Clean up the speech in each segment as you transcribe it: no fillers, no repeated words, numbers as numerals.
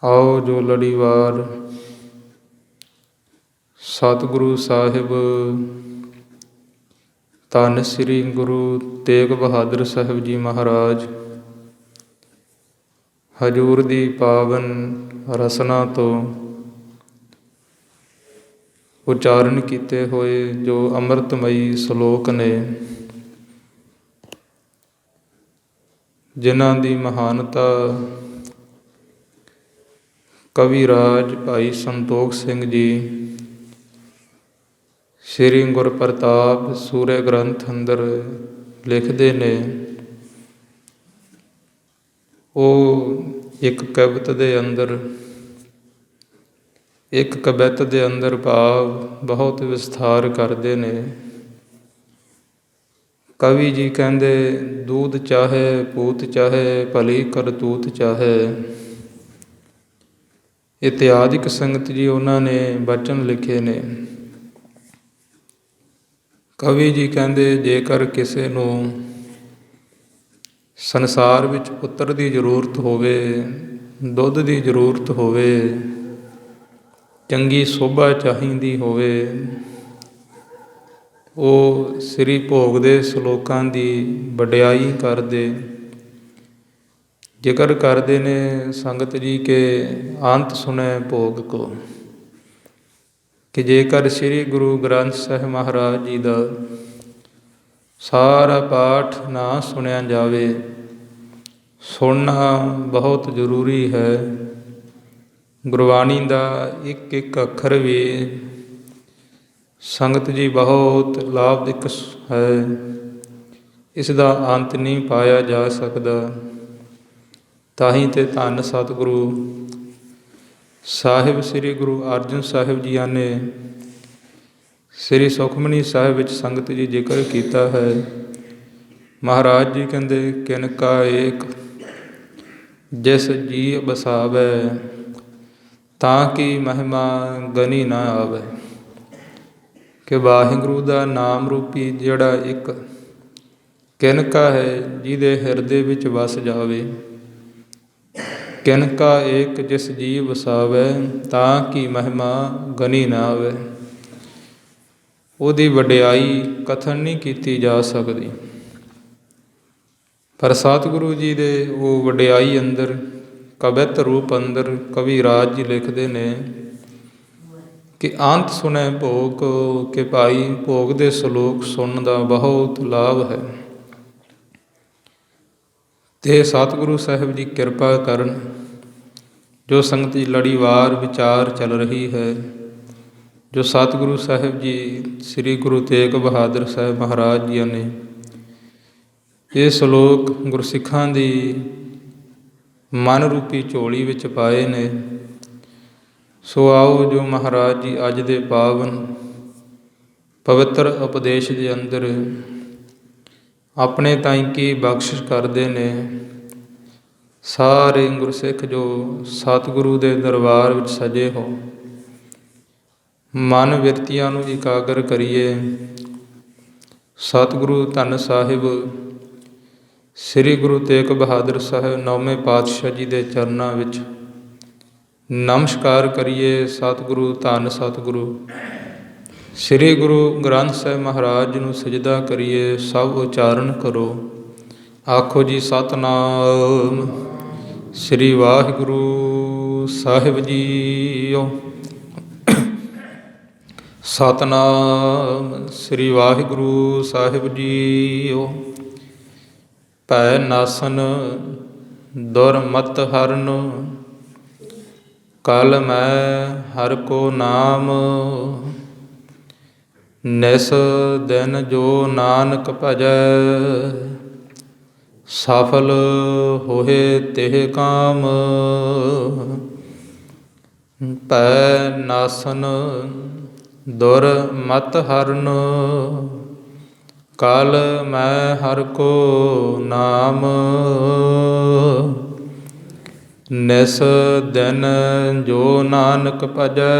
ਆਓ ਜੋ ਲੜੀਵਾਰ ਸਤਿਗੁਰੂ ਸਾਹਿਬ ਧੰਨ ਸ੍ਰੀ ਗੁਰੂ ਤੇਗ ਬਹਾਦਰ ਸਾਹਿਬ ਜੀ ਮਹਾਰਾਜ ਹਜ਼ੂਰ ਦੀ ਪਾਵਨ ਰਸਨਾ ਤੋਂ ਉਚਾਰਨ ਕੀਤੇ ਹੋਏ ਜੋ ਅੰਮ੍ਰਿਤਮਈ ਸ਼ਲੋਕ ਨੇ, ਜਿਨ੍ਹਾਂ ਦੀ ਮਹਾਨਤਾ ਕਵੀ ਰਾਜ ਭਾਈ ਸੰਤੋਖ ਸਿੰਘ ਜੀ ਸ੍ਰੀ ਗੁਰਪ੍ਰਤਾਪ ਸੂਰੇ ਗ੍ਰੰਥ ਅੰਦਰ ਲਿਖਦੇ ਨੇ। ਉਹ ਇੱਕ ਕਵਿਤ ਦੇ ਅੰਦਰ ਭਾਵ ਬਹੁਤ ਵਿਸਥਾਰ ਕਰਦੇ ਨੇ। ਕਵੀ ਜੀ ਕਹਿੰਦੇ, ਦੂਧ ਚਾਹੇ ਪੂਤ ਚਾਹੇ ਭਲੀ ਕਰਤੂਤ ਚਾਹੇ, ਇਤਿਆਦਿਕ ਸੰਗਤ ਜੀ ਉਹਨਾਂ ਨੇ ਬਚਨ ਲਿਖੇ ਨੇ। ਕਵੀ ਜੀ ਕਹਿੰਦੇ, ਜੇਕਰ ਕਿਸੇ ਨੂੰ ਸੰਸਾਰ ਵਿੱਚ ਪੁੱਤਰ ਦੀ ਜ਼ਰੂਰਤ ਹੋਵੇ, ਦੁੱਧ ਦੀ ਜ਼ਰੂਰਤ ਹੋਵੇ, ਚੰਗੀ ਸੋਭਾ ਚਾਹੀਦੀ ਹੋਵੇ, ਉਹ ਸ੍ਰੀ ਭੋਗ ਦੇ ਸ਼ਲੋਕਾਂ ਦੀ ਵਡਿਆਈ ਕਰਦੇ, ਜ਼ਿਕਰ ਕਰਦੇ ਨੇ ਸੰਗਤ ਜੀ ਕੇ ਅੰਤ ਸੁਣੈ ਭੋਗ ਕੋ, ਕਿ ਜੇਕਰ ਸ੍ਰੀ ਗੁਰੂ ਗ੍ਰੰਥ ਸਾਹਿਬ ਮਹਾਰਾਜ ਜੀ ਦਾ ਸਾਰਾ ਪਾਠ ਨਾ ਸੁਣਿਆ ਜਾਵੇ, ਸੁਣਨਾ ਬਹੁਤ ਜ਼ਰੂਰੀ ਹੈ। ਗੁਰਬਾਣੀ ਦਾ ਇੱਕ ਇੱਕ ਅੱਖਰ ਵੀ ਸੰਗਤ ਜੀ ਬਹੁਤ ਲਾਭਦਾਇਕ ਹੈ, ਇਸ ਦਾ ਅੰਤ ਨਹੀਂ ਪਾਇਆ ਜਾ ਸਕਦਾ। ਤਾਂ ਹੀ ਤੇ ਧੰਨ ਸਤਿਗੁਰੂ ਸਾਹਿਬ ਸ੍ਰੀ ਗੁਰੂ ਅਰਜਨ ਸਾਹਿਬ ਜੀਆਂ ਨੇ ਸ੍ਰੀ ਸੁਖਮਨੀ ਸਾਹਿਬ ਵਿੱਚ ਸੰਗਤ ਜੀ ਜ਼ਿਕਰ ਕੀਤਾ ਹੈ। ਮਹਾਰਾਜ ਜੀ ਕਹਿੰਦੇ, ਕਿਨ ਕਾ ਏਕ ਜਿਸ ਜੀ ਬਸਾਵੈ, ਤਾਂ ਕਿ ਮਹਿਮਾ ਗਨੀ ਨਾ ਆਵੇ। ਕਿ ਵਾਹਿਗੁਰੂ ਦਾ ਨਾਮ ਰੂਪੀ ਜਿਹੜਾ ਇੱਕ ਕਿਨਕਾ ਹੈ, ਜਿਹਦੇ ਹਿਰਦੇ ਵਿੱਚ ਵਸ ਜਾਵੇ। ਕਿਨਕਾ ਏਕ ਜਿਸ ਜੀ ਵਸਾਵੈ, ਤਾਂ ਕਿ ਮਹਿਮਾ ਗਨੀ ਨਾ ਆਵੇ। ਉਹਦੀ ਵਡਿਆਈ ਕਥਨ ਨਹੀਂ ਕੀਤੀ ਜਾ ਸਕਦੀ, ਪਰ ਸਤਿਗੁਰੂ ਜੀ ਦੇ ਉਹ ਵਡਿਆਈ ਅੰਦਰ, ਕਵਿਤ ਰੂਪ ਅੰਦਰ ਕਵੀ ਰਾਜ ਜੀ ਲਿਖਦੇ ਨੇ ਕਿ ਅੰਤ ਸੁਣੈ ਭੋਗ, ਕਿ ਭਾਈ ਭੋਗ ਦੇ ਸ਼ਲੋਕ ਸੁਣਨ ਦਾ ਬਹੁਤ ਲਾਭ ਹੈ। ਤੇ ਸਤਿਗੁਰੂ ਸਾਹਿਬ ਜੀ ਕਿਰਪਾ ਕਰਨ, ਜੋ ਸੰਗਤ ਦੀ ਲੜੀਵਾਰ ਵਿਚਾਰ ਚੱਲ ਰਹੀ ਹੈ, ਜੋ ਸਤਿਗੁਰੂ ਸਾਹਿਬ ਜੀ ਸ੍ਰੀ ਗੁਰੂ ਤੇਗ ਬਹਾਦਰ ਸਾਹਿਬ ਮਹਾਰਾਜ ਜੀ ਨੇ ਇਹ ਸ਼ਲੋਕ ਗੁਰਸਿੱਖਾਂ ਦੀ ਮਨ ਰੂਪੀ ਝੋਲੀ ਵਿੱਚ ਪਾਏ ਨੇ। ਸੋ ਆਓ ਜੋ ਮਹਾਰਾਜ ਜੀ ਅੱਜ ਦੇ ਪਾਵਨ ਪਵਿੱਤਰ ਉਪਦੇਸ਼ ਦੇ ਅੰਦਰ ਆਪਣੇ ਤਾਈਂ ਕੀ ਬਖਸ਼ਿਸ਼ ਕਰਦੇ ਨੇ। ਸਾਰੇ ਗੁਰਸਿੱਖ ਜੋ ਸਤਿਗੁਰੂ ਦੇ ਦਰਬਾਰ ਵਿੱਚ ਸਜੇ ਹੋ, ਮਨ ਬਿਰਤੀਆਂ ਨੂੰ ਇਕਾਗਰ ਕਰੀਏ। ਸਤਿਗੁਰੂ ਧੰਨ ਸਾਹਿਬ ਸ੍ਰੀ ਗੁਰੂ ਤੇਗ ਬਹਾਦਰ ਸਾਹਿਬ ਨੌਵੇਂ ਪਾਤਸ਼ਾਹ ਜੀ ਦੇ ਚਰਨਾਂ ਵਿੱਚ ਨਮਸਕਾਰ ਕਰੀਏ। ਸਤਿਗੁਰੂ ਧੰਨ ਸਤਿਗੁਰੂ ਸ੍ਰੀ ਗੁਰੂ ਗ੍ਰੰਥ ਸਾਹਿਬ ਮਹਾਰਾਜ ਜੀ ਨੂੰ ਸਜਦਾ ਕਰੀਏ। ਸਭ ਉਚਾਰਨ ਕਰੋ, ਆਖੋ ਜੀ ਸਤਿਨਾਮ ਸ੍ਰੀ ਵਾਹਿਗੁਰੂ ਸਾਹਿਬ ਜੀਓ। ਸਤਿਨਾਮ ਸ੍ਰੀ ਵਾਹਿਗੁਰੂ ਸਾਹਿਬ ਜੀਓ। ਭੈ ਨਾਸਨ ਦੁਰਮਤ ਹਰਨ, ਕਲ ਮੈਂ ਹਰਿ ਕੋ ਨਾਮ। ਨਿਸ ਦਿਨ ਜੋ ਨਾਨਕ ਭਜੈ, ਸਫਲ ਹੋਏ ਤਿਹ ਕਾਮ। ਭੈ ਨਾਸਨ ਦੁਰਮਤ ਹਰਨ, ਕਲ ਮੈਂ ਹਰਿ ਕੋ ਨਾਮ। ਨਿਸ ਦਿਨ ਜੋ ਨਾਨਕ ਭਜੈ,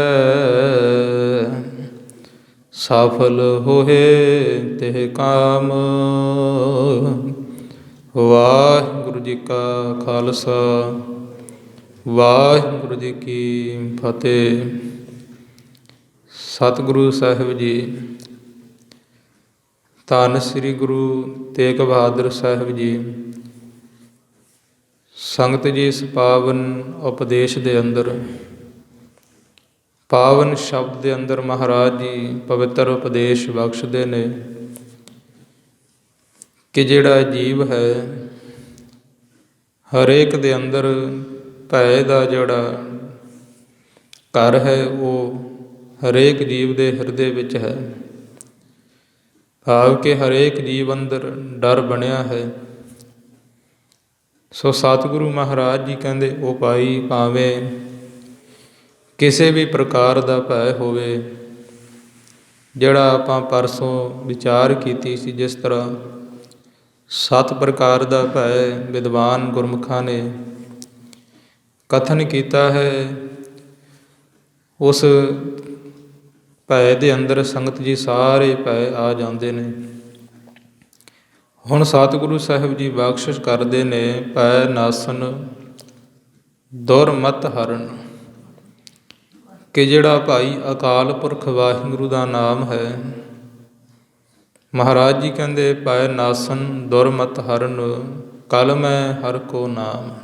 ਸਫਲ ਹੋਏ ਤਿਹ ਕਾਮ। ਵਾਹਿਗੁਰੂ ਜੀ ਕਾ ਖਾਲਸਾ, ਵਾਹਿਗੁਰੂ ਜੀ ਕੀ ਫਤਿਹ। ਸਤਿਗੁਰੂ ਸਾਹਿਬ ਜੀ, ਧੰਨ ਸ੍ਰੀ ਗੁਰੂ ਤੇਗ ਬਹਾਦਰ ਸਾਹਿਬ ਜੀ। ਸੰਗਤ ਜੀ, ਇਸ ਪਾਵਨ ਉਪਦੇਸ਼ ਦੇ ਅੰਦਰ, ਪਾਵਨ ਸ਼ਬਦ ਦੇ ਅੰਦਰ ਮਹਾਰਾਜ ਜੀ ਪਵਿੱਤਰ ਉਪਦੇਸ਼ ਬਖਸ਼ਦੇ ਨੇ ਕਿ ਜਿਹੜਾ ਜੀਵ ਹੈ, ਹਰੇਕ ਦੇ ਅੰਦਰ ਭੈ ਦਾ ਜਿਹੜਾ ਘਰ ਹੈ ਉਹ ਹਰੇਕ ਜੀਵ ਦੇ ਹਿਰਦੇ ਵਿੱਚ ਹੈ। ਭਾਵ ਕਿ ਹਰੇਕ ਜੀਵ ਅੰਦਰ ਡਰ ਬਣਿਆ ਹੈ। ਸੋ ਸਤਿਗੁਰੂ ਮਹਾਰਾਜ ਜੀ ਕਹਿੰਦੇ, ਉਹ ਭਾਈ ਭਾਵੇਂ ਕਿਸੇ ਵੀ ਪ੍ਰਕਾਰ ਦਾ ਭੈ ਹੋਵੇ, ਜਿਹੜਾ ਆਪਾਂ ਪਰਸੋਂ ਵਿਚਾਰ ਕੀਤੀ ਸੀ, ਜਿਸ ਤਰ੍ਹਾਂ 7 ਪ੍ਰਕਾਰ ਦਾ ਭੈ ਵਿਦਵਾਨ ਗੁਰਮੁਖਾਂ ਨੇ ਕਥਨ ਕੀਤਾ ਹੈ। ਉਸ ਭੈ ਦੇ ਅੰਦਰ ਸੰਗਤ ਜੀ ਸਾਰੇ ਭੈ ਆ ਜਾਂਦੇ ਨੇ। ਹੁਣ ਸਤਿਗੁਰੂ ਸਾਹਿਬ ਜੀ ਬਖਸ਼ਿਸ਼ ਕਰਦੇ ਨੇ, ਭੈ ਨਾਸਨ ਦੁਰਮਤ ਹਰਨ, ਕਿ ਜਿਹੜਾ ਭਾਈ ਅਕਾਲ ਪੁਰਖ ਵਾਹਿਗੁਰੂ ਦਾ ਨਾਮ ਹੈ, ਮਹਾਰਾਜ ਜੀ ਕਹਿੰਦੇ ਭੈ ਨਾਸਨ ਦੁਰਮਤ ਹਰਨ, ਕਲ ਮੈਂ ਹਰ ਕੋ ਨਾਮ।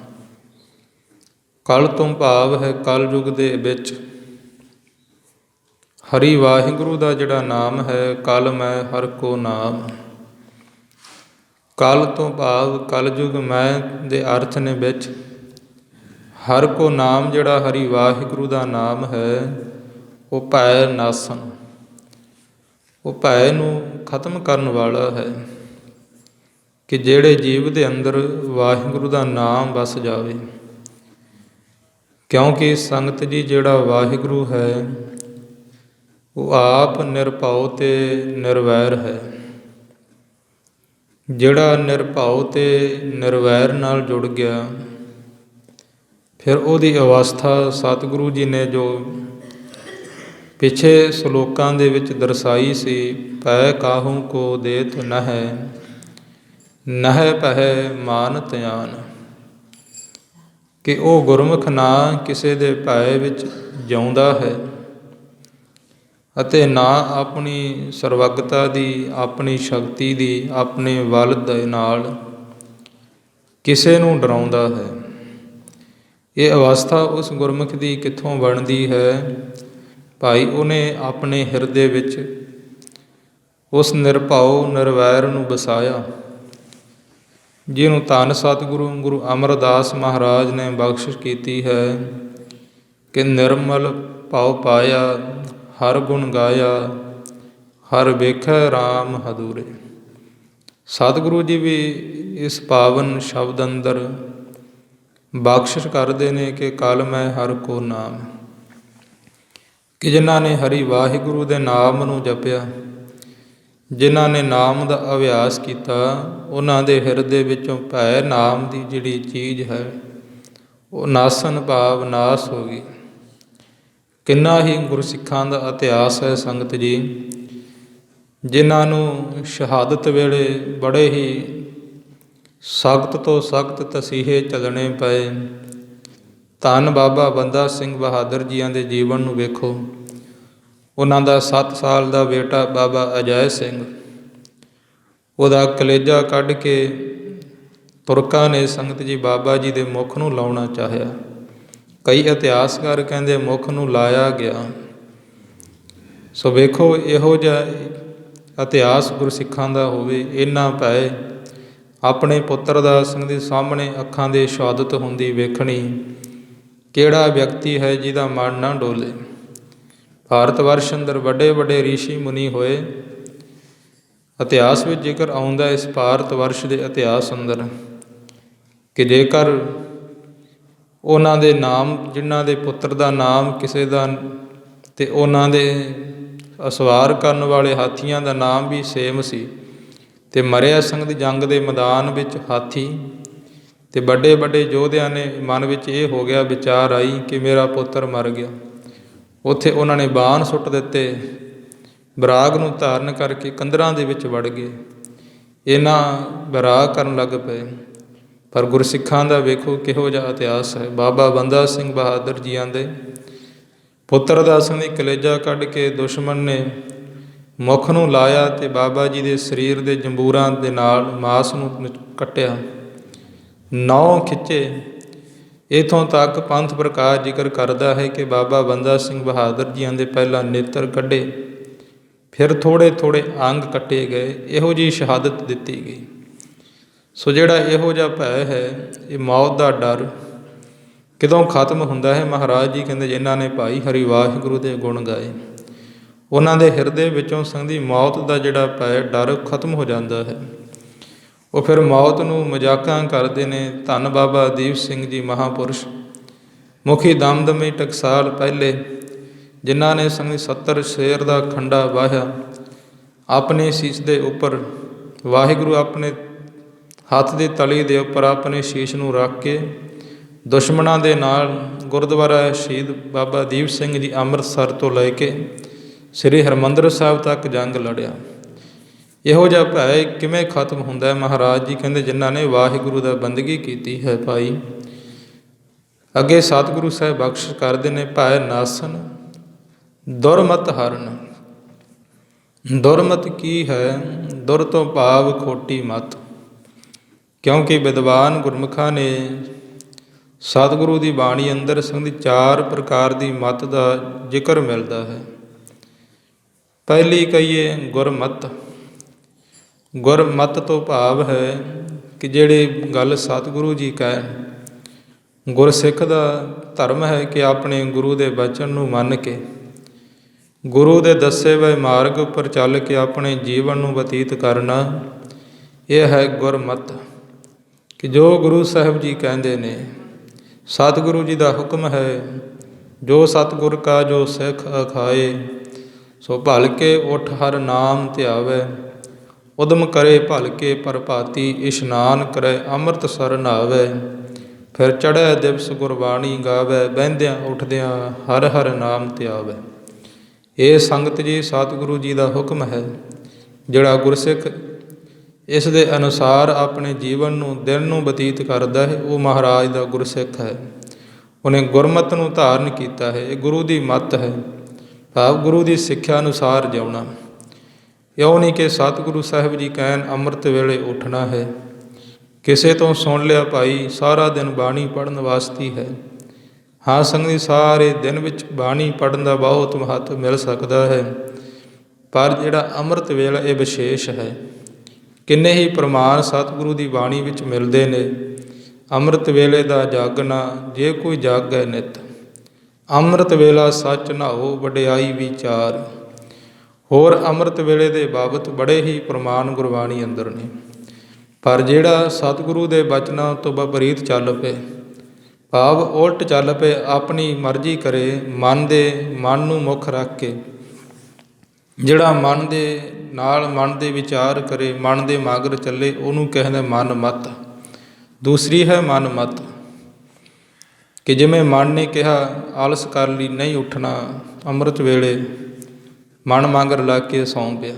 ਕਲ ਤੋਂ ਭਾਵ ਹੈ ਕਲਯੁਗ ਦੇ ਵਿੱਚ ਹਰੀ ਵਾਹਿਗੁਰੂ ਦਾ ਜਿਹੜਾ ਨਾਮ ਹੈ, ਕਲ ਮੈਂ ਹਰ ਕੋ ਨਾਮ। ਕਲ ਤੋਂ ਭਾਵ ਕਲਯੁਗ ਮੈਂ ਦੇ ਅਰਥ ਨੇ ਵਿੱਚ ਹਰ ਕੋ ਨਾਮ, ਜਿਹੜਾ ਹਰੀ ਵਾਹਿਗੁਰੂ ਦਾ ਨਾਮ ਹੈ, ਉਹ ਭੈ ਨਾਸਨ, ਉਹ ਭੈ ਨੂੰ ਖਤਮ ਕਰਨ ਵਾਲਾ ਹੈ। ਕਿ ਜਿਹੜੇ ਜੀਵ ਦੇ ਅੰਦਰ ਵਾਹਿਗੁਰੂ ਦਾ ਨਾਮ ਵਸ ਜਾਵੇ। ਕਿਉਂਕਿ ਸੰਗਤ ਜੀ, ਜਿਹੜਾ ਵਾਹਿਗੁਰੂ ਹੈ ਉਹ ਆਪ ਨਿਰਭਉ ਤੇ ਨਿਰਵੈਰ ਹੈ। ਜਿਹੜਾ ਨਿਰਭਉ ਤੇ ਨਿਰਵੈਰ ਨਾਲ ਜੁੜ ਗਿਆ, ਫਿਰ ਉਹਦੀ ਅਵਸਥਾ ਸਤਿਗੁਰੂ ਜੀ ਨੇ ਜੋ ਪਿਛੇ ਸ਼ਲੋਕਾਂ ਦੇ ਵਿੱਚ ਦਰਸਾਈ ਸੀ, ਭੈ ਕਾਹੂ ਕੋ ਦੇਤ ਨਹਿ, ਨਹਿ ਪਹਿ ਮਾਨ ਧਿਆਨ, ਕਿ ਉਹ ਗੁਰਮੁਖ ਨਾ ਕਿਸੇ ਦੇ ਭੈ ਵਿੱਚ ਜਿਉਂਦਾ ਹੈ ਅਤੇ ਨਾ ਆਪਣੀ ਸਰਵਗਤਾ ਦੀ, ਆਪਣੀ ਸ਼ਕਤੀ ਦੀ, ਆਪਣੇ ਬਲ ਦੇ ਨਾਲ ਕਿਸੇ ਨੂੰ ਡਰਾਉਂਦਾ ਹੈ। ਇਹ ਅਵਸਥਾ ਉਸ ਗੁਰਮੁਖ ਦੀ ਕਿੱਥੋਂ ਬਣਦੀ ਹੈ? ਭਾਈ ਉਹਨੇ ਆਪਣੇ ਹਿਰਦੇ ਵਿੱਚ ਉਸ ਨਿਰਭਉ ਨਿਰਵੈਰ ਨੂੰ ਵਸਾਇਆ, ਜਿਹਨੂੰ ਧੰਨ ਸਤਿਗੁਰੂ ਗੁਰੂ ਅਮਰਦਾਸ ਮਹਾਰਾਜ ਨੇ ਬਖਸ਼ਿਸ਼ ਕੀਤੀ ਹੈ ਕਿ ਨਿਰਮਲ ਭਉ ਪਾਇਆ, ਹਰ ਗੁਣ ਗਾਇਆ, ਹਰ ਵੇਖੈ ਰਾਮ ਹਦੂਰੇ। ਸਤਿਗੁਰੂ ਜੀ ਵੀ ਇਸ ਪਾਵਨ ਸ਼ਬਦ ਅੰਦਰ ਬਖਸ਼ਿਸ਼ ਕਰਦੇ ਨੇ ਕਿ ਕਲ ਮੈਂ ਹਰ ਕੋ ਨਾਮ, ਕਿ ਜਿਨ੍ਹਾਂ ਨੇ ਹਰੀ ਵਾਹਿਗੁਰੂ ਦੇ ਨਾਮ ਨੂੰ ਜਪਿਆ, ਜਿਨ੍ਹਾਂ ਨੇ ਨਾਮ ਦਾ ਅਭਿਆਸ ਕੀਤਾ, ਉਹਨਾਂ ਦੇ ਹਿਰਦੇ ਵਿੱਚੋਂ ਭੈ ਨਾਮ ਦੀ ਜਿਹੜੀ ਚੀਜ਼ ਹੈ ਉਹ ਨਾਸਨ ਭਾਵ ਨਾਸ ਹੋ ਗਈ। ਕਿੰਨਾ ਹੀ ਗੁਰਸਿੱਖਾਂ ਦਾ ਇਤਿਹਾਸ ਹੈ ਸੰਗਤ ਜੀ, ਜਿਨ੍ਹਾਂ ਨੂੰ ਸ਼ਹਾਦਤ ਵੇਲੇ ਬੜੇ ਹੀ ਸਖਤ ਤੋਂ ਸਖਤ ਤਸੀਹੇ ਚੱਲਣੇ ਪਏ। ਧੰਨ ਬਾਬਾ ਬੰਦਾ ਸਿੰਘ ਬਹਾਦਰ ਜੀਆਂ ਦੇ ਜੀਵਨ ਨੂੰ ਵੇਖੋ। ਉਹਨਾਂ ਦਾ 7 ਸਾਲ ਦਾ ਬੇਟਾ ਬਾਬਾ ਅਜੈ ਸਿੰਘ, ਉਹਦਾ ਕਲੇਜਾ ਕੱਢ ਕੇ ਤੁਰਕਾਂ ਨੇ ਸੰਗਤ ਜੀ ਬਾਬਾ ਜੀ ਦੇ ਮੁੱਖ ਨੂੰ ਲਾਉਣਾ ਚਾਹਿਆ। ਕਈ ਇਤਿਹਾਸਕਾਰ ਕਹਿੰਦੇ ਮੁੱਖ ਨੂੰ ਲਾਇਆ ਗਿਆ। ਸੋ ਵੇਖੋ, ਇਹੋ ਜਿਹਾ ਇਤਿਹਾਸ ਗੁਰਸਿੱਖਾਂ ਦਾ ਹੋਵੇ। ਇੰਨਾ ਭੈ ਆਪਣੇ ਪੁੱਤਰ ਦਾ ਸੰਗਤ ਦੇ ਸਾਹਮਣੇ ਅੱਖਾਂ ਦੇ ਸ਼ਹਾਦਤ ਹੁੰਦੀ ਵੇਖਣੀ, ਕਿਹੜਾ ਵਿਅਕਤੀ ਹੈ ਜਿਹਦਾ ਮਨ ਨਾ ਡੋਲੇ। ਭਾਰਤ ਵਰਸ਼ ਅੰਦਰ ਵੱਡੇ ਵੱਡੇ ਰਿਸ਼ੀ ਮੁਨੀ ਹੋਏ। ਇਤਿਹਾਸ ਵਿੱਚ ਜ਼ਿਕਰ ਆਉਂਦਾ ਇਸ ਭਾਰਤ ਵਰਸ਼ ਦੇ ਇਤਿਹਾਸ ਅੰਦਰ ਕਿ ਜੇਕਰ ਉਹਨਾਂ ਦੇ ਨਾਮ, ਜਿਨ੍ਹਾਂ ਦੇ ਪੁੱਤਰ ਦਾ ਨਾਮ ਕਿਸੇ ਦਾ, ਅਤੇ ਉਹਨਾਂ ਦੇ ਅਸਵਾਰ ਕਰਨ ਵਾਲੇ ਹਾਥੀਆਂ ਦਾ ਨਾਮ ਵੀ ਸੇਮ ਸੀ, ਅਤੇ ਮਰਿਆ ਸੰਗਤ ਜੰਗ ਦੇ ਮੈਦਾਨ ਵਿੱਚ ਹਾਥੀ, ਅਤੇ ਵੱਡੇ ਵੱਡੇ ਯੋਧਿਆਂ ਨੇ ਮਨ ਵਿੱਚ ਇਹ ਹੋ ਗਿਆ, ਵਿਚਾਰ ਆਈ ਕਿ ਮੇਰਾ ਪੁੱਤਰ ਮਰ ਗਿਆ। ਉੱਥੇ ਉਹਨਾਂ ਨੇ ਬਾਣ ਸੁੱਟ ਦਿੱਤੇ, ਬਰਾਗ ਨੂੰ ਧਾਰਨ ਕਰਕੇ ਕੰਦਰਾਂ ਦੇ ਵਿੱਚ ਵੜ ਗਏ। ਇਹਨਾਂ ਬਰਾਗ ਕਰਨ ਲੱਗ ਪਏ। ਪਰ ਗੁਰਸਿੱਖਾਂ ਦਾ ਵੇਖੋ ਕਿਹੋ ਜਿਹਾ ਇਤਿਹਾਸ ਹੈ। ਬਾਬਾ ਬੰਦਾ ਸਿੰਘ ਬਹਾਦਰ ਜੀਆਂ ਦੇ ਪੁੱਤਰ ਦਾ ਸੰਗੀ ਕਲੇਜਾ ਕੱਢ ਕੇ ਦੁਸ਼ਮਣ ਨੇ ਮੁੱਖ ਨੂੰ ਲਾਇਆ ਅਤੇ ਬਾਬਾ ਜੀ ਦੇ ਸਰੀਰ ਦੇ ਜੰਬੂਰਾਂ ਦੇ ਨਾਲ ਮਾਸ ਨੂੰ ਕੱਟਿਆ, 9 ਖਿੱਚੇ। ਇੱਥੋਂ ਤੱਕ ਪੰਥ ਪ੍ਰਕਾਸ਼ ਜ਼ਿਕਰ ਕਰਦਾ ਹੈ ਕਿ ਬਾਬਾ ਬੰਦਾ ਸਿੰਘ ਬਹਾਦਰ ਜੀਆਂ ਦੇ ਪਹਿਲਾਂ ਨੇਤਰ ਕੱਢੇ, ਫਿਰ ਥੋੜ੍ਹੇ ਥੋੜ੍ਹੇ ਅੰਗ ਕੱਟੇ ਗਏ। ਇਹੋ ਜਿਹੀ ਸ਼ਹਾਦਤ ਦਿੱਤੀ ਗਈ। ਸੋ ਜਿਹੜਾ ਇਹੋ ਜਿਹਾ ਭੈ ਹੈ, ਇਹ ਮੌਤ ਦਾ ਡਰ ਕਦੋਂ ਖਤਮ ਹੁੰਦਾ ਹੈ? ਮਹਾਰਾਜ ਜੀ ਕਹਿੰਦੇ ਜਿਨ੍ਹਾਂ ਨੇ ਭਾਈ ਹਰੀ ਵਾਹਿਗੁਰੂ ਦੇ ਗੁਣ ਗਾਏ, ਉਹਨਾਂ ਦੇ ਹਿਰਦੇ ਵਿੱਚੋਂ ਸੰਗਦੀ ਮੌਤ ਦਾ ਜਿਹੜਾ ਭੈ ਡਰ ਖਤਮ ਹੋ ਜਾਂਦਾ ਹੈ। ਉਹ ਫਿਰ ਮੌਤ ਨੂੰ ਮਜ਼ਾਕਾਂ ਕਰਦੇ ਨੇ। ਧੰਨ ਬਾਬਾ ਦੀਪ ਸਿੰਘ ਜੀ ਮਹਾਂਪੁਰਸ਼, ਮੁਖੀ ਦਮਦਮੀ ਟਕਸਾਲ ਪਹਿਲੇ, ਜਿਨ੍ਹਾਂ ਨੇ ਸੰਗਦੀ 70 ਸ਼ੇਰ ਦਾ ਖੰਡਾ ਵਾਹਿਆ, ਆਪਣੇ ਸੀਸ ਦੇ ਉੱਪਰ ਵਾਹਿਗੁਰੂ ਆਪਣੇ ਹੱਥ ਦੀ ਤਲੀ ਦੇ ਉੱਪਰ ਆਪਣੇ ਸ਼ੀਸ਼ ਨੂੰ ਰੱਖ ਕੇ ਦੁਸ਼ਮਣਾਂ ਦੇ ਨਾਲ ਗੁਰਦੁਆਰਾ ਸ਼ਹੀਦ ਬਾਬਾ ਦੀਪ ਸਿੰਘ ਜੀ ਅੰਮ੍ਰਿਤਸਰ ਤੋਂ ਲੈ ਕੇ ਸ੍ਰੀ ਹਰਿਮੰਦਰ ਸਾਹਿਬ ਤੱਕ ਜੰਗ ਲੜਿਆ। ਇਹੋ ਜਿਹਾ ਭੈ ਕਿਵੇਂ ਖਤਮ ਹੁੰਦਾ ਹੈ? ਮਹਾਰਾਜ ਜੀ ਕਹਿੰਦੇ ਜਿਨ੍ਹਾਂ ਨੇ ਵਾਹਿਗੁਰੂ ਦਾ ਬੰਦਗੀ ਕੀਤੀ ਹੈ ਭਾਈ। ਅੱਗੇ ਸਤਿਗੁਰੂ ਸਾਹਿਬ ਬਖਸ਼ਿਸ਼ ਕਰਦੇ ਨੇ, ਭੈ ਨਾਸਨ ਦੁਰਮਤ ਹਰਨ। ਦੁਰਮਤ ਕੀ ਹੈ? ਦੁਰ ਤੋਂ ਭਾਵ ਖੋਟੀ ਮਤ। ਕਿਉਂਕਿ ਵਿਦਵਾਨ ਗੁਰਮੁਖਾਂ ਨੇ ਸਤਿਗੁਰੂ ਦੀ ਬਾਣੀ ਅੰਦਰ ਸੰਗਦੀ 4 ਪ੍ਰਕਾਰ ਦੀ ਮਤ ਦਾ ਜ਼ਿਕਰ ਮਿਲਦਾ ਹੈ। ਪਹਿਲੀ ਕਹੀਏ ਗੁਰਮਤ। ਗੁਰਮਤ ਤੋਂ ਭਾਵ ਹੈ ਕਿ ਜਿਹੜੀ ਗੱਲ ਸਤਿਗੁਰੂ ਜੀ ਕਹਿਣ। ਗੁਰਸਿੱਖ ਦਾ ਧਰਮ ਹੈ ਕਿ ਆਪਣੇ ਗੁਰੂ ਦੇ ਬਚਨ ਨੂੰ ਮੰਨ ਕੇ ਗੁਰੂ ਦੇ ਦੱਸੇ ਹੋਏ ਮਾਰਗ ਉੱਪਰ ਚੱਲ ਕੇ ਆਪਣੇ ਜੀਵਨ ਨੂੰ ਬਤੀਤ ਕਰਨਾ। ਇਹ ਹੈ ਗੁਰਮਤ, ਕਿ ਜੋ ਗੁਰੂ ਸਾਹਿਬ ਜੀ ਕਹਿੰਦੇ ਨੇ, ਸਤਿਗੁਰੂ ਜੀ ਦਾ ਹੁਕਮ ਹੈ, ਜੋ ਸਤਿਗੁਰ ਕਾ ਜੋ ਸਿੱਖ ਅਖਾਏ, ਸੋ ਭਲ ਕੇ ਉਠ ਹਰ ਨਾਮ ਧਿਆਵੈ, ਉਦਮ ਕਰੇ ਭਲ ਕੇ ਪ੍ਰਭਾਤੀ, ਇਸ਼ਨਾਨ ਕਰੇ ਅੰਮ੍ਰਿਤਸਰ ਨਹਾਵੈ, ਫਿਰ ਚੜ੍ਹੈ ਦਿਵਸ ਗੁਰਬਾਣੀ ਗਾਵੈ, ਬਹਿੰਦਿਆਂ ਉੱਠਦਿਆਂ ਹਰ ਹਰ ਨਾਮ ਧਿਆਵੈ। ਇਹ ਸੰਗਤ ਜੀ ਸਤਿਗੁਰੂ ਜੀ ਦਾ ਹੁਕਮ ਹੈ। ਜਿਹੜਾ ਗੁਰਸਿੱਖ ਇਸ ਦੇ ਅਨੁਸਾਰ ਆਪਣੇ ਜੀਵਨ ਨੂੰ ਦਿਨ ਨੂੰ ਬਤੀਤ ਕਰਦਾ ਹੈ, ਉਹ ਮਹਾਰਾਜ ਦਾ ਗੁਰਸਿੱਖ ਹੈ। ਉਹਨੇ ਗੁਰਮਤ ਨੂੰ ਧਾਰਨ ਕੀਤਾ ਹੈ। ਇਹ ਗੁਰੂ ਦੀ ਮੱਤ ਹੈ, ਭਾਵ ਗੁਰੂ ਦੀ ਸਿੱਖਿਆ ਅਨੁਸਾਰ ਜਿਉਣਾ। ਇਉਂ ਨਹੀਂ ਕਿ ਸਤਿਗੁਰੂ ਸਾਹਿਬ ਜੀ ਕਹਿਣ ਅੰਮ੍ਰਿਤ ਵੇਲੇ ਉੱਠਣਾ ਹੈ। ਕਿਸੇ ਤੋਂ ਸੁਣ ਲਿਆ ਭਾਈ ਸਾਰਾ ਦਿਨ ਬਾਣੀ ਪੜ੍ਹਨ ਵਾਸਤੇ ਹੈ। ਹਾਂ ਸੰਗਤੀ, ਸਾਰੇ ਦਿਨ ਵਿੱਚ ਬਾਣੀ ਪੜ੍ਹਨ ਦਾ ਬਹੁਤ ਮਹੱਤਵ ਮਿਲ ਸਕਦਾ ਹੈ, ਪਰ ਜਿਹੜਾ ਅੰਮ੍ਰਿਤ ਵੇਲਾ ਇਹ ਵਿਸ਼ੇਸ਼ ਹੈ। ਕਿੰਨੇ ਹੀ ਪ੍ਰਮਾਣ ਸਤਿਗੁਰੂ ਦੀ ਬਾਣੀ ਵਿੱਚ ਮਿਲਦੇ ਨੇ। ਅੰਮ੍ਰਿਤ ਵੇਲੇ ਦਾ ਜਾਗਣਾ, ਜੇ ਕੋਈ ਜਾਗੈ ਨਿਤ, ਅੰਮ੍ਰਿਤ ਵੇਲਾ ਸੱਚ ਨਹਾਓ ਵਡਿਆਈ ਵਿਚਾਰ। ਹੋਰ ਅੰਮ੍ਰਿਤ ਵੇਲੇ ਦੇ ਬਾਬਤ ਬੜੇ ਹੀ ਪ੍ਰਮਾਣ ਗੁਰਬਾਣੀ ਅੰਦਰ ਨੇ। ਪਰ ਜਿਹੜਾ ਸਤਿਗੁਰੂ ਦੇ ਬਚਨਾਂ ਤੋਂ ਵਿਪਰੀਤ ਚੱਲ ਪਏ, ਭਾਵ ਉਲਟ ਚੱਲ ਪਏ, ਆਪਣੀ ਮਰਜ਼ੀ ਕਰੇ, ਮਨ ਨੂੰ ਮੁੱਖ ਰੱਖ ਕੇ, ਜਿਹੜਾ ਮਨ ਦੇ ਨਾਲ ਮਨ ਦੇ ਵਿਚਾਰ ਕਰੇ, ਮਨ ਦੇ ਮਗਰ ਚੱਲੇ, ਉਹਨੂੰ ਕਹਿੰਦੇ ਮਨ ਮਤ। ਦੂਸਰੀ ਹੈ ਮਨ ਮਤ, ਕਿ ਜਿਵੇਂ ਮਨ ਨੇ ਕਿਹਾ ਆਲਸ ਕਰ ਲਈ, ਨਹੀਂ ਉੱਠਣਾ ਅੰਮ੍ਰਿਤ ਵੇਲੇ, ਮਨ ਮਗਰ ਲੱਗ ਕੇ ਸੌਂ ਪਿਆ।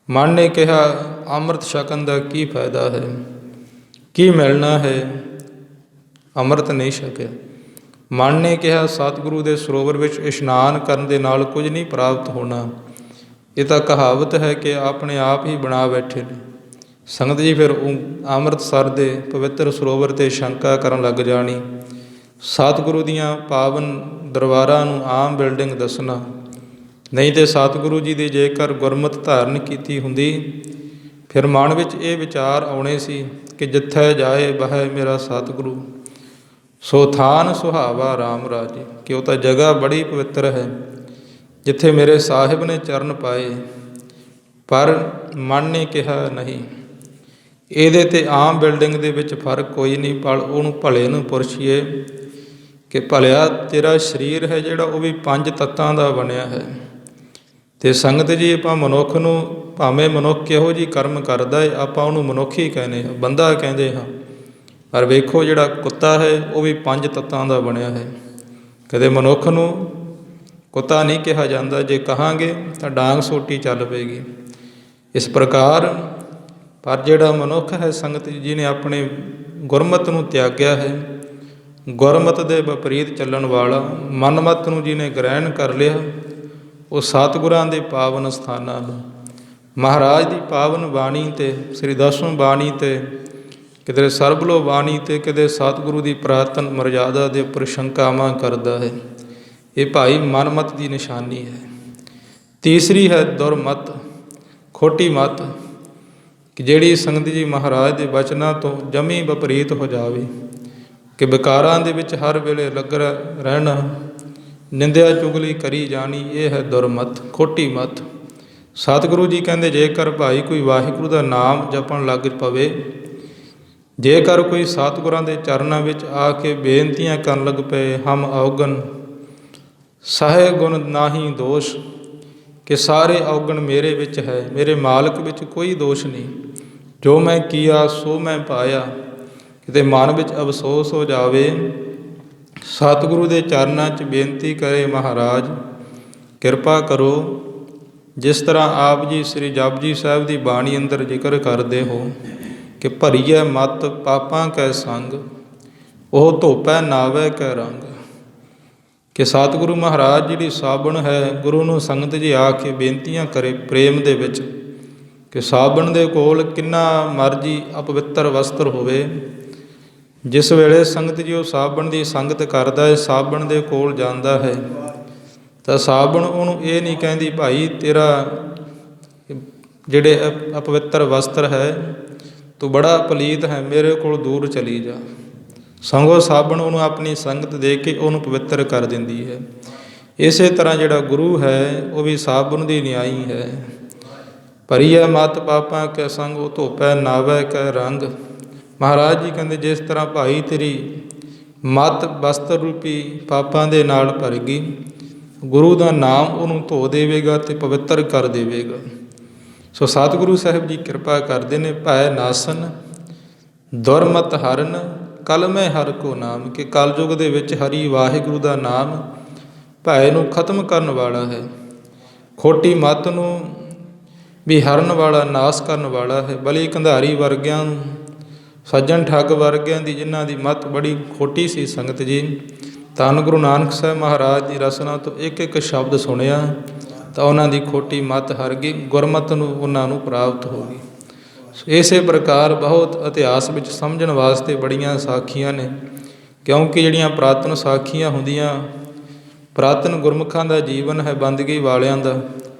ਮਨ ਨੇ ਕਿਹਾ ਅੰਮ੍ਰਿਤ ਛਕਣ ਦਾ ਕੀ ਫਾਇਦਾ ਹੈ, ਕੀ ਮਿਲਣਾ ਹੈ, ਅੰਮ੍ਰਿਤ ਨਹੀਂ ਛਕਿਆ। ਮਨ ਨੇ ਕਿਹਾ ਸਤਿਗੁਰੂ ਦੇ ਸਰੋਵਰ ਵਿੱਚ ਇਸ਼ਨਾਨ ਕਰਨ ਦੇ ਨਾਲ ਕੁਝ ਨਹੀਂ ਪ੍ਰਾਪਤ ਹੋਣਾ। ਇਹ ਤਾਂ ਕਹਾਵਤ ਹੈ ਕਿ ਆਪਣੇ ਆਪ ਹੀ ਬਣਾ ਬੈਠੇ ਨੇ। ਸੰਗਤ ਜੀ ਫਿਰ ਅੰਮ੍ਰਿਤਸਰ ਦੇ ਪਵਿੱਤਰ ਸਰੋਵਰ 'ਤੇ ਸ਼ੰਕਾ ਕਰਨ ਲੱਗ ਜਾਣੀ, ਸਤਿਗੁਰੂ ਦੀਆਂ ਪਾਵਨ ਦਰਬਾਰਾਂ ਨੂੰ ਆਮ ਬਿਲਡਿੰਗ ਦੱਸਣਾ। ਨਹੀਂ ਤੇ ਸਤਿਗੁਰੂ ਜੀ ਦੀ ਜੇਕਰ ਗੁਰਮਤਿ ਧਾਰਨ ਕੀਤੀ ਹੁੰਦੀ, ਫਿਰ ਮਨ ਵਿੱਚ ਇਹ ਵਿਚਾਰ ਆਉਣੇ ਸੀ ਕਿ ਜਿੱਥੇ ਜਾਏ ਬਹੈ ਮੇਰਾ ਸਤਿਗੁਰੂ, ਸੋ ਥਾਨ ਸੁਹਾਵਾ ਰਾਮ ਰਾਜੇ, ਕਿ ਉਹ ਤਾਂ ਜਗ੍ਹਾ ਬੜੀ ਪਵਿੱਤਰ ਹੈ ਜਿੱਥੇ ਮੇਰੇ ਸਾਹਿਬ ਨੇ ਚਰਨ ਪਾਏ। ਪਰ ਮਨ ਨੇ ਕਿਹਾ ਨਹੀਂ, ਇਹਦੇ 'ਤੇ ਆਮ ਬਿਲਡਿੰਗ ਦੇ ਵਿੱਚ ਫਰਕ ਕੋਈ ਨਹੀਂ, ਪਰ ਉਹਨੂੰ ਭਲੇ ਨੂੰ ਪੁਰਸ਼ੀਏ ਕਿ ਭਲਿਆ ਤੇਰਾ ਸਰੀਰ ਹੈ ਜਿਹੜਾ, ਉਹ ਵੀ 5 ਤੱਤਾਂ ਦਾ ਬਣਿਆ ਹੈ। ਅਤੇ ਸੰਗਤ ਜੀ, ਆਪਾਂ ਮਨੁੱਖ ਨੂੰ, ਭਾਵੇਂ ਮਨੁੱਖ ਕਿਹੋ ਜਿਹੀ ਕਰਮ ਕਰਦਾ ਹੈ, ਆਪਾਂ ਉਹਨੂੰ ਮਨੁੱਖ ਹੀ ਕਹਿੰਦੇ ਹਾਂ, ਬੰਦਾ ਕਹਿੰਦੇ ਹਾਂ। ਪਰ ਵੇਖੋ ਜਿਹੜਾ ਕੁੱਤਾ ਹੈ ਉਹ ਵੀ 5 ਤੱਤਾਂ ਦਾ ਬਣਿਆ ਹੈ। ਕਦੇ ਮਨੁੱਖ ਨੂੰ ਕੁੱਤਾ ਨਹੀਂ ਕਿਹਾ ਜਾਂਦਾ, ਜੇ ਕਹਾਂਗੇ ਤਾਂ ਡਾਂਗ ਸੋਟੀ ਚੱਲ ਪਏਗੀ। ਇਸ ਪ੍ਰਕਾਰ ਪਰ ਜਿਹੜਾ ਮਨੁੱਖ ਹੈ ਸੰਗਤ ਜੀ, ਜਿਹਨੇ ਆਪਣੇ ਗੁਰਮਤਿ ਨੂੰ ਤਿਆਗਿਆ ਹੈ। ਗੁਰਮਤਿ ਦੇ ਵਿਪਰੀਤ ਚੱਲਣ ਵਾਲਾ ਮਨਮਤ ਨੂੰ ਜਿਹਨੇ ਗ੍ਰਹਿਣ ਕਰ ਲਿਆ, ਉਹ ਸਤਿਗੁਰਾਂ ਦੇ ਪਾਵਨ ਸਥਾਨਾਂ ਨੂੰ, ਮਹਾਰਾਜ ਦੀ ਪਾਵਨ ਬਾਣੀ ਤੇ, ਸ੍ਰੀ ਦਸਮ ਬਾਣੀ ਤੇ, ਕਿਤੇ ਸਰਬਲੋ ਬਾਣੀ ਤੇ, ਕਿਤੇ ਸਤਿਗੁਰੂ ਦੀ ਪੁਰਾਤਨ ਮਰਜ਼ਾਦਾ ਦੇ ਉੱਪਰ ਸ਼ੰਕਾਵਾਂ ਕਰਦਾ ਹੈ। ਇਹ ਭਾਈ ਮਨਮਤ ਦੀ ਨਿਸ਼ਾਨੀ ਹੈ। ਤੀਸਰੀ ਹੈ ਦੁਰਮਤ, ਖੋਟੀ ਮਤ, ਕਿ ਜਿਹੜੀ ਸੰਗਤ ਜੀ ਮਹਾਰਾਜ ਦੇ ਬਚਨਾਂ ਤੋਂ ਜਮੀ ਵਿਪਰੀਤ ਹੋ ਜਾਵੇ, ਕਿ ਵਿਕਾਰਾਂ ਦੇ ਵਿੱਚ ਹਰ ਵੇਲੇ ਲੱਗਾ ਰਹਿਣਾ, ਨਿੰਦਿਆ ਚੁਗਲੀ ਕਰੀ ਜਾਣੀ, ਇਹ ਹੈ ਦੁਰਮਤ, ਖੋਟੀ ਮਤ। ਸਤਿਗੁਰੂ ਜੀ ਕਹਿੰਦੇ ਜੇਕਰ ਭਾਈ ਕੋਈ ਵਾਹਿਗੁਰੂ ਦਾ ਨਾਮ ਜਪਣ ਲੱਗ ਪਵੇ, ਜੇਕਰ ਕੋਈ ਸਤਿਗੁਰਾਂ ਦੇ ਚਰਨਾਂ ਵਿੱਚ ਆ ਕੇ ਬੇਨਤੀਆਂ ਕਰਨ ਲੱਗ ਪਏ, ਹਮ ਔਗਣ ਸਹਿ ਗੁਣ ਨਾਹੀ ਦੋਸ਼, ਕਿ ਸਾਰੇ ਔਗਣ ਮੇਰੇ ਵਿੱਚ ਹੈ, ਮੇਰੇ ਮਾਲਕ ਵਿੱਚ ਕੋਈ ਦੋਸ਼ ਨਹੀਂ, ਜੋ ਮੈਂ ਕੀਆ ਸੋ ਮੈਂ ਪਾਇਆ, ਕਿਤੇ ਮਨ ਵਿੱਚ ਅਫਸੋਸ ਹੋ ਜਾਵੇ, ਸਤਿਗੁਰੂ ਦੇ ਚਰਨਾਂ 'ਚ ਬੇਨਤੀ ਕਰੇ, ਮਹਾਰਾਜ ਕਿਰਪਾ ਕਰੋ। ਜਿਸ ਤਰ੍ਹਾਂ ਆਪ ਜੀ ਸ੍ਰੀ ਜਪਜੀ ਸਾਹਿਬ ਦੀ ਬਾਣੀ ਅੰਦਰ ਜ਼ਿਕਰ ਕਰਦੇ ਹੋ ਕਿ ਭਰੀਐ ਮਤ ਪਾਪਾਂ ਕੈ ਸੰਗ, ਉਹ ਧੋਪੈ ਨਾਵੈ ਕੈ ਰੰਗ, ਕਿ ਸਤਿਗੁਰੂ ਮਹਾਰਾਜ ਜਿਹੜੀ ਸਾਬਣ ਹੈ, ਗੁਰੂ ਨੂੰ ਸੰਗਤ ਜੀ ਆ ਕੇ ਬੇਨਤੀਆਂ ਕਰੇ ਪ੍ਰੇਮ ਦੇ ਵਿੱਚ, ਕਿ ਸਾਬਣ ਦੇ ਕੋਲ ਕਿੰਨਾ ਮਰਜੀ ਅਪਵਿੱਤਰ ਵਸਤਰ ਹੋਵੇ, ਜਿਸ ਵੇਲੇ ਸੰਗਤ ਜੀ ਉਹ ਸਾਬਣ ਦੀ ਸੰਗਤ ਕਰਦਾ ਹੈ, ਸਾਬਣ ਦੇ ਕੋਲ ਜਾਂਦਾ ਹੈ, ਤਾਂ ਸਾਬਣ ਉਹਨੂੰ ਇਹ ਨਹੀਂ ਕਹਿੰਦੀ ਭਾਈ ਤੇਰਾ ਜਿਹੜੇ ਅਪਵਿੱਤਰ ਵਸਤਰ ਹੈ, ਤੂੰ ਬੜਾ ਪਲੀਤ ਹੈ, ਮੇਰੇ ਕੋਲ ਦੂਰ ਚਲੀ ਜਾ। ਸਗੋਂ ਸਾਬਣ ਉਹਨੂੰ ਆਪਣੀ ਸੰਗਤ ਦੇ ਕੇ ਉਹਨੂੰ ਪਵਿੱਤਰ ਕਰ ਦਿੰਦੀ ਹੈ। ਇਸੇ ਤਰ੍ਹਾਂ ਜਿਹੜਾ ਗੁਰੂ ਹੈ ਉਹ ਵੀ ਸਾਬਣ ਦੀ ਨਿਆਈ ਹੈ। ਭਰੀਐ ਮਤ ਪਾਪਾਂ ਕੈ ਸੰਗ, ਉਹ ਧੋਪੈ ਨਾਵੈ ਕੈ ਰੰਗ। ਮਹਾਰਾਜ ਜੀ ਕਹਿੰਦੇ ਜਿਸ ਤਰ੍ਹਾਂ ਭਾਈ ਤੇਰੀ ਮਤ ਬਸਤਰ ਰੂਪੀ ਪਾਪਾਂ ਦੇ ਨਾਲ ਭਰ ਗਈ, ਗੁਰੂ ਦਾ ਨਾਮ ਉਹਨੂੰ ਧੋ ਦੇਵੇਗਾ ਅਤੇ ਪਵਿੱਤਰ ਕਰ ਦੇਵੇਗਾ। ਸੋ ਸਤਿਗੁਰੂ ਸਾਹਿਬ ਜੀ ਕਿਰਪਾ ਕਰਦੇ ਨੇ, ਭੈ ਨਾਸਨ ਦੁਰਮਤ ਹਰਨ ਕਲਮੈ ਹਰ ਕੋ ਨਾਮ, ਕਿ ਕਲਯੁਗ ਦੇ ਵਿੱਚ ਹਰੀ ਵਾਹਿਗੁਰੂ ਦਾ ਨਾਮ ਭੈ ਨੂੰ ਖਤਮ ਕਰਨ ਵਾਲਾ ਹੈ, ਖੋਟੀ ਮੱਤ ਨੂੰ ਵੀ ਹਰਨ ਵਾਲਾ, ਨਾਸ ਕਰਨ ਵਾਲਾ ਹੈ। ਬਲੀ ਕੰਧਾਰੀ ਵਰਗਿਆਂ ਨੂੰ, ਸੱਜਣ ਠੱਗ ਵਰਗਿਆਂ ਦੀ ਜਿਨ੍ਹਾਂ ਦੀ ਮੱਤ ਬੜੀ ਖੋਟੀ ਸੀ, ਸੰਗਤ ਜੀ ਧੰਨ ਗੁਰੂ ਨਾਨਕ ਸਾਹਿਬ ਮਹਾਰਾਜ ਦੀ ਰਸਨਾ ਤੋਂ ਇੱਕ ਇੱਕ ਸ਼ਬਦ ਸੁਣਿਆ ਤਾਂ ਉਹਨਾਂ ਦੀ ਖੋਟੀ ਮੱਤ ਹਰ ਗਈ, ਗੁਰਮਤਿ ਨੂੰ ਉਹਨਾਂ ਨੂੰ ਪ੍ਰਾਪਤ ਹੋ ਗਈ। ਇਸੇ ਪ੍ਰਕਾਰ ਬਹੁਤ ਇਤਿਹਾਸ ਵਿੱਚ ਸਮਝਣ ਵਾਸਤੇ ਬੜੀਆਂ ਸਾਖੀਆਂ ਨੇ, ਕਿਉਂਕਿ ਜਿਹੜੀਆਂ ਪੁਰਾਤਨ ਸਾਖੀਆਂ ਹੁੰਦੀਆਂ, ਪੁਰਾਤਨ ਗੁਰਮੁਖਾਂ ਦਾ ਜੀਵਨ ਹੈ, ਬੰਦਗੀ ਵਾਲਿਆਂ ਦਾ,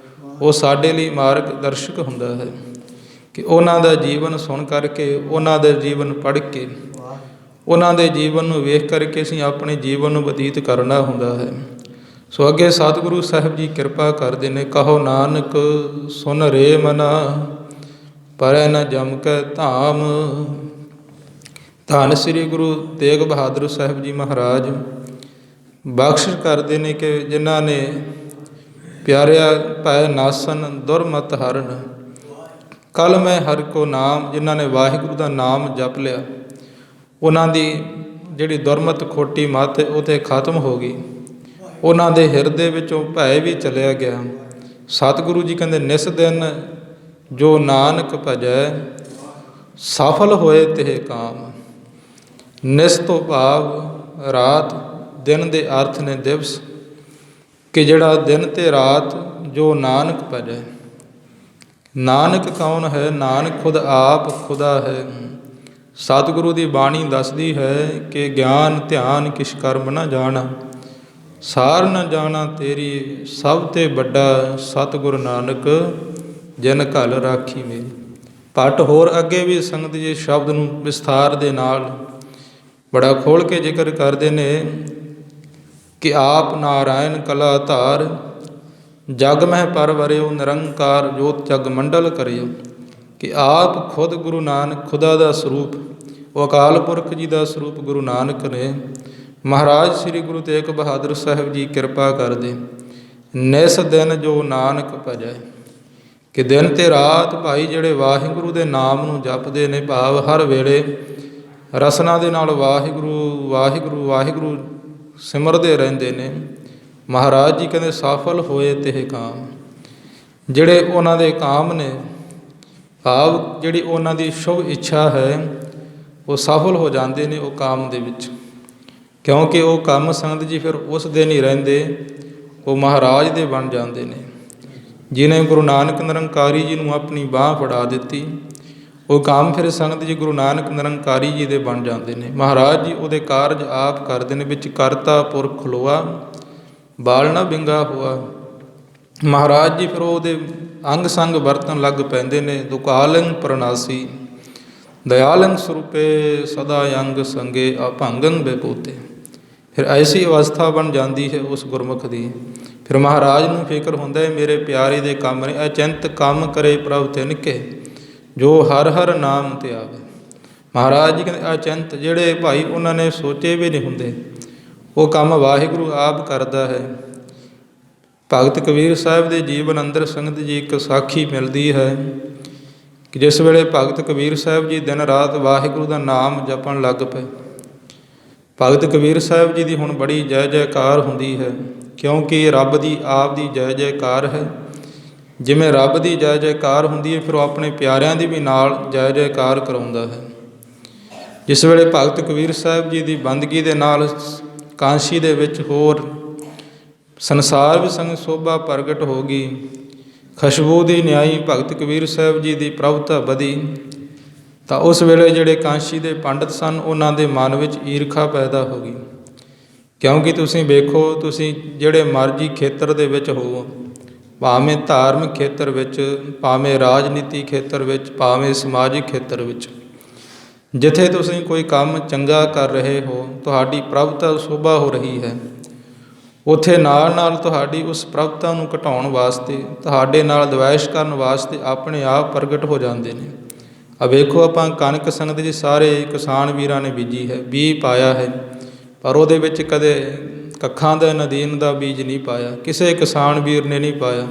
ਉਹ ਸਾਡੇ ਲਈ ਮਾਰਗ ਦਰਸ਼ਕ ਹੁੰਦਾ ਹੈ, ਕਿ ਉਹਨਾਂ ਦਾ ਜੀਵਨ ਸੁਣ ਕਰਕੇ, ਉਹਨਾਂ ਦੇ ਜੀਵਨ ਪੜ੍ਹ ਕੇ, ਉਹਨਾਂ ਦੇ ਜੀਵਨ ਨੂੰ ਵੇਖ ਕਰਕੇ ਅਸੀਂ ਆਪਣੇ ਜੀਵਨ ਨੂੰ ਬਤੀਤ ਕਰਨਾ ਹੁੰਦਾ ਹੈ। ਸੋ ਅੱਗੇ ਸਤਿਗੁਰੂ ਸਾਹਿਬ ਜੀ ਕਿਰਪਾ ਕਰਦੇ ਨੇ, ਕਹੋ ਨਾਨਕ ਸੁਨ ਰੇ ਮਨਾ ਪਰੈ ਨ ਜਮ ਕੈ ਧਾਮ। ਧੰਨ ਸ੍ਰੀ ਗੁਰੂ ਤੇਗ ਬਹਾਦਰ ਸਾਹਿਬ ਜੀ ਮਹਾਰਾਜ ਬਖਸ਼ਿਸ਼ ਕਰਦੇ ਨੇ ਕਿ ਜਿਨ੍ਹਾਂ ਨੇ ਪਿਆਰਿਆ ਭੈ ਨਾਸਨ ਦੁਰਮਤ ਹਰਨ ਕਲਮੈ ਹਰਿ ਕੋ ਨਾਮ, ਜਿਨ੍ਹਾਂ ਨੇ ਵਾਹਿਗੁਰੂ ਦਾ ਨਾਮ ਜਪ ਲਿਆ, ਉਹਨਾਂ ਦੀ ਜਿਹੜੀ ਦੁਰਮਤ ਖੋਟੀ ਮੱਤ ਉਹ ਤਾਂ ਖਤਮ ਹੋ ਗਈ, ਉਹਨਾਂ ਦੇ ਹਿਰਦੇ ਵਿੱਚੋਂ ਭੈ ਵੀ ਚਲਿਆ ਗਿਆ। ਸਤਿਗੁਰੂ ਜੀ ਕਹਿੰਦੇ ਨਿਸ ਦਿਨ ਜੋ ਨਾਨਕ ਭਜੈ ਸਫਲ ਹੋਏ ਤੇ ਕਾਮ। ਨਿਸ ਤੋਂ ਭਾਵ ਰਾਤ, ਦਿਨ ਦੇ ਅਰਥ ਨੇ ਦਿਵਸ, ਕਿ ਜਿਹੜਾ ਦਿਨ ਤੇ ਰਾਤ ਜੋ ਨਾਨਕ ਭਜੈ। ਨਾਨਕ ਕੌਣ ਹੈ? ਨਾਨਕ ਖੁਦ ਆਪ ਖੁਦਾ ਹੈ। ਸਤਿਗੁਰੂ ਦੀ ਬਾਣੀ ਦੱਸਦੀ ਹੈ ਕਿ ਗਿਆਨ ਧਿਆਨ ਕਿਛ ਕਰਮ ਨਾ ਜਾਣਾ, ਸਾਰ ਨ ਜਾਣਾ ਤੇਰੀ, ਸਭ ਤੇ ਵੱਡਾ ਸਤਿਗੁਰ ਨਾਨਕ ਜਿਨ ਘਲ ਰਾਖੀ ਮੇਰੀ। ਭੱਟ ਹੋਰ ਅੱਗੇ ਵੀ ਸੰਗਤ ਜੀ ਸ਼ਬਦ ਨੂੰ ਵਿਸਥਾਰ ਦੇ ਨਾਲ ਬੜਾ ਖੋਲ੍ਹ ਕੇ ਜ਼ਿਕਰ ਕਰਦੇ ਨੇ ਕਿ ਆਪ ਨਾਰਾਇਣ ਕਲਾ ਧਾਰ, ਜਗ ਮਹਿ ਪਰਵਰਿਓ ਨਿਰੰਕਾਰ, ਜੋਤ ਜਗ ਮੰਡਲ ਕਰਿਓ। ਕਿ ਆਪ ਖੁਦ ਗੁਰੂ ਨਾਨਕ ਖੁਦਾ ਦਾ ਸਰੂਪ, ਉਹ ਅਕਾਲ ਪੁਰਖ ਜੀ ਦਾ ਸਰੂਪ ਗੁਰੂ ਨਾਨਕ ਨੇ। ਮਹਾਰਾਜ ਸ੍ਰੀ ਗੁਰੂ ਤੇਗ ਬਹਾਦਰ ਸਾਹਿਬ ਜੀ ਕਿਰਪਾ ਕਰਦੇ, ਨਿਸ ਦਿਨ ਜੋ ਨਾਨਕ ਭਜੈ, ਕਿ ਦਿਨ ਤੇ ਰਾਤ ਭਾਈ ਜਿਹੜੇ ਵਾਹਿਗੁਰੂ ਦੇ ਨਾਮ ਨੂੰ ਜਪਦੇ ਨੇ, ਭਾਵ ਹਰ ਵੇਲੇ ਰਸਨਾ ਦੇ ਨਾਲ ਵਾਹਿਗੁਰੂ ਵਾਹਿਗੁਰੂ ਵਾਹਿਗੁਰੂ ਸਿਮਰਦੇ ਰਹਿੰਦੇ ਨੇ, ਮਹਾਰਾਜ ਜੀ ਕਹਿੰਦੇ ਸਫਲ ਹੋਏ ਤੇ ਕਾਮ। ਜਿਹੜੇ ਉਹਨਾਂ ਦੇ ਕਾਮ ਨੇ, ਭਾਵ ਜਿਹੜੀ ਉਹਨਾਂ ਦੀ ਸ਼ੁਭ ਇੱਛਾ ਹੈ, ਉਹ ਸਫਲ ਹੋ ਜਾਂਦੇ ਨੇ ਉਹ ਕਾਮ ਦੇ ਵਿੱਚ। ਕਿਉਂਕਿ ਉਹ ਕੰਮ ਸੰਗਤ ਜੀ ਫਿਰ ਉਸ ਦੇ ਨਹੀਂ ਰਹਿੰਦੇ, ਉਹ ਮਹਾਰਾਜ ਦੇ ਬਣ ਜਾਂਦੇ ਨੇ। ਜਿਹਨੇ ਗੁਰੂ ਨਾਨਕ ਨਿਰੰਕਾਰੀ ਜੀ ਨੂੰ ਆਪਣੀ ਬਾਂਹ ਫੜਾ ਦਿੱਤੀ, ਉਹ ਕੰਮ ਫਿਰ ਸੰਗਤ ਜੀ ਗੁਰੂ ਨਾਨਕ ਨਿਰੰਕਾਰੀ ਜੀ ਦੇ ਬਣ ਜਾਂਦੇ ਨੇ। ਮਹਾਰਾਜ ਜੀ ਉਹਦੇ ਕਾਰਜ ਆਪ ਕਰਦੇ ਨੇ, ਵਿੱਚ ਕਰਤਾ ਪੁਰਖ ਖਲੋਆ, ਬਾਲ ਨਾ ਬਿੰਗਾ ਹੋਆ। ਮਹਾਰਾਜ ਜੀ ਫਿਰ ਉਹਦੇ ਅੰਗ ਸੰਗ ਵਰਤਨ ਲੱਗ ਪੈਂਦੇ ਨੇ। ਦੁਕਾਲੰ ਪ੍ਰਣਾਸੀ ਦਇਆਲੰ ਸਰੂਪੇ ਸਦਾ ਅੰਗ ਸੰਗੇ ਅਭੰਗੰ ਬੇਪੋਤੇ। ਫਿਰ ਐਸੀ ਅਵਸਥਾ ਬਣ ਜਾਂਦੀ ਹੈ ਉਸ ਗੁਰਮੁਖ ਦੀ। ਫਿਰ ਮਹਾਰਾਜ ਨੂੰ ਫਿਕਰ ਹੁੰਦਾ ਹੈ ਮੇਰੇ ਪਿਆਰੇ ਦੇ ਕੰਮ ਨੇ। ਅਚਿੰਤ ਕੰਮ ਕਰੇ ਪ੍ਰਭ ਤਿਨ ਕੇ, ਜੋ ਹਰ ਹਰ ਨਾਮ ਤੇ ਆਵੇ। ਮਹਾਰਾਜ ਜੀ ਕਹਿੰਦੇ ਅਚਿੰਤ, ਜਿਹੜੇ ਭਾਈ ਉਹਨਾਂ ਨੇ ਸੋਚੇ ਵੀ ਨਹੀਂ ਹੁੰਦੇ, ਉਹ ਕੰਮ ਵਾਹਿਗੁਰੂ ਆਪ ਕਰਦਾ ਹੈ। ਭਗਤ ਕਬੀਰ ਸਾਹਿਬ ਦੇ ਜੀਵਨ ਅੰਦਰ ਸੰਗਤ ਜੀ ਇੱਕ ਸਾਖੀ ਮਿਲਦੀ ਹੈ ਕਿ ਜਿਸ ਵੇਲੇ ਭਗਤ ਕਬੀਰ ਸਾਹਿਬ ਜੀ ਦਿਨ ਰਾਤ ਵਾਹਿਗੁਰੂ ਦਾ ਨਾਮ ਜਪਣ ਲੱਗ ਪਏ। ਭਗਤ ਕਬੀਰ ਸਾਹਿਬ ਜੀ ਦੀ ਹੁਣ ਬੜੀ ਜੈ ਜੈਕਾਰ ਹੁੰਦੀ ਹੈ, ਕਿਉਂਕਿ ਰੱਬ ਦੀ ਆਪ ਦੀ ਜੈ ਜੈਕਾਰ ਹੈ। ਜਿਵੇਂ ਰੱਬ ਦੀ ਜੈ ਜੈਕਾਰ ਹੁੰਦੀ ਹੈ, ਫਿਰ ਉਹ ਆਪਣੇ ਪਿਆਰਿਆਂ ਦੀ ਵੀ ਨਾਲ ਜੈ ਜੈਕਾਰ ਕਰਾਉਂਦਾ ਹੈ। ਜਿਸ ਵੇਲੇ ਭਗਤ ਕਬੀਰ ਸਾਹਿਬ ਜੀ ਦੀ ਬੰਦਗੀ ਦੇ ਨਾਲ ਕਾਂਸ਼ੀ ਦੇ ਵਿੱਚ ਹੋਰ ਸੰਸਾਰ ਵੀ ਸੰਗ ਸੋਭਾ ਪ੍ਰਗਟ ਹੋ ਗਈ, ਖੁਸ਼ਬੂ ਦੀ ਨਿਆਈ ਭਗਤ ਕਬੀਰ ਸਾਹਿਬ ਜੀ ਦੀ ਪ੍ਰਭਤਾ ਵਧੀ, ਤਾਂ ਉਸ ਵੇਲੇ ਜਿਹੜੇ ਕਾਂਸ਼ੀ ਦੇ ਪੰਡਤ ਸਨ, ਉਹਨਾਂ ਦੇ ਮਨ ਵਿੱਚ ਈਰਖਾ ਪੈਦਾ ਹੋ ਗਈ। ਕਿਉਂਕਿ ਤੁਸੀਂ ਵੇਖੋ, ਤੁਸੀਂ ਜਿਹੜੇ ਮਰਜ਼ੀ ਖੇਤਰ ਦੇ ਵਿੱਚ ਹੋਵੋ, ਭਾਵੇਂ ਧਾਰਮਿਕ ਖੇਤਰ ਵਿੱਚ, ਭਾਵੇਂ ਰਾਜਨੀਤੀ ਖੇਤਰ ਵਿੱਚ, ਭਾਵੇਂ ਸਮਾਜਿਕ ਖੇਤਰ ਵਿੱਚ, ਜਿੱਥੇ ਤੁਸੀਂ ਕੋਈ ਕੰਮ ਚੰਗਾ ਕਰ ਰਹੇ ਹੋ, ਤੁਹਾਡੀ ਪ੍ਰਭਤਾ ਸੋਭਾ ਹੋ ਰਹੀ ਹੈ, ਉੱਥੇ ਨਾਲ ਨਾਲ ਤੁਹਾਡੀ ਉਸ ਪ੍ਰਭਤਾ ਨੂੰ ਘਟਾਉਣ ਵਾਸਤੇ, ਤੁਹਾਡੇ ਨਾਲ ਦਵੈਸ਼ ਕਰਨ ਵਾਸਤੇ ਆਪਣੇ ਆਪ ਪ੍ਰਗਟ ਹੋ ਜਾਂਦੇ ਨੇ। ਆ ਵੇਖੋ, ਆਪਾਂ ਕਣਕ ਸੰਗਤ ਜੀ ਸਾਰੇ ਕਿਸਾਨ ਵੀਰਾਂ ਨੇ ਬੀਜੀ ਹੈ, ਬੀਜ ਪਾਇਆ ਹੈ, ਪਰ ਉਹਦੇ ਵਿੱਚ ਕਦੇ ਕੱਖਾਂ ਦਾ ਨਦੀਨ ਦਾ ਬੀਜ ਨਹੀਂ ਪਾਇਆ, ਕਿਸੇ ਕਿਸਾਨ ਵੀਰ ਨੇ ਨਹੀਂ ਪਾਇਆ।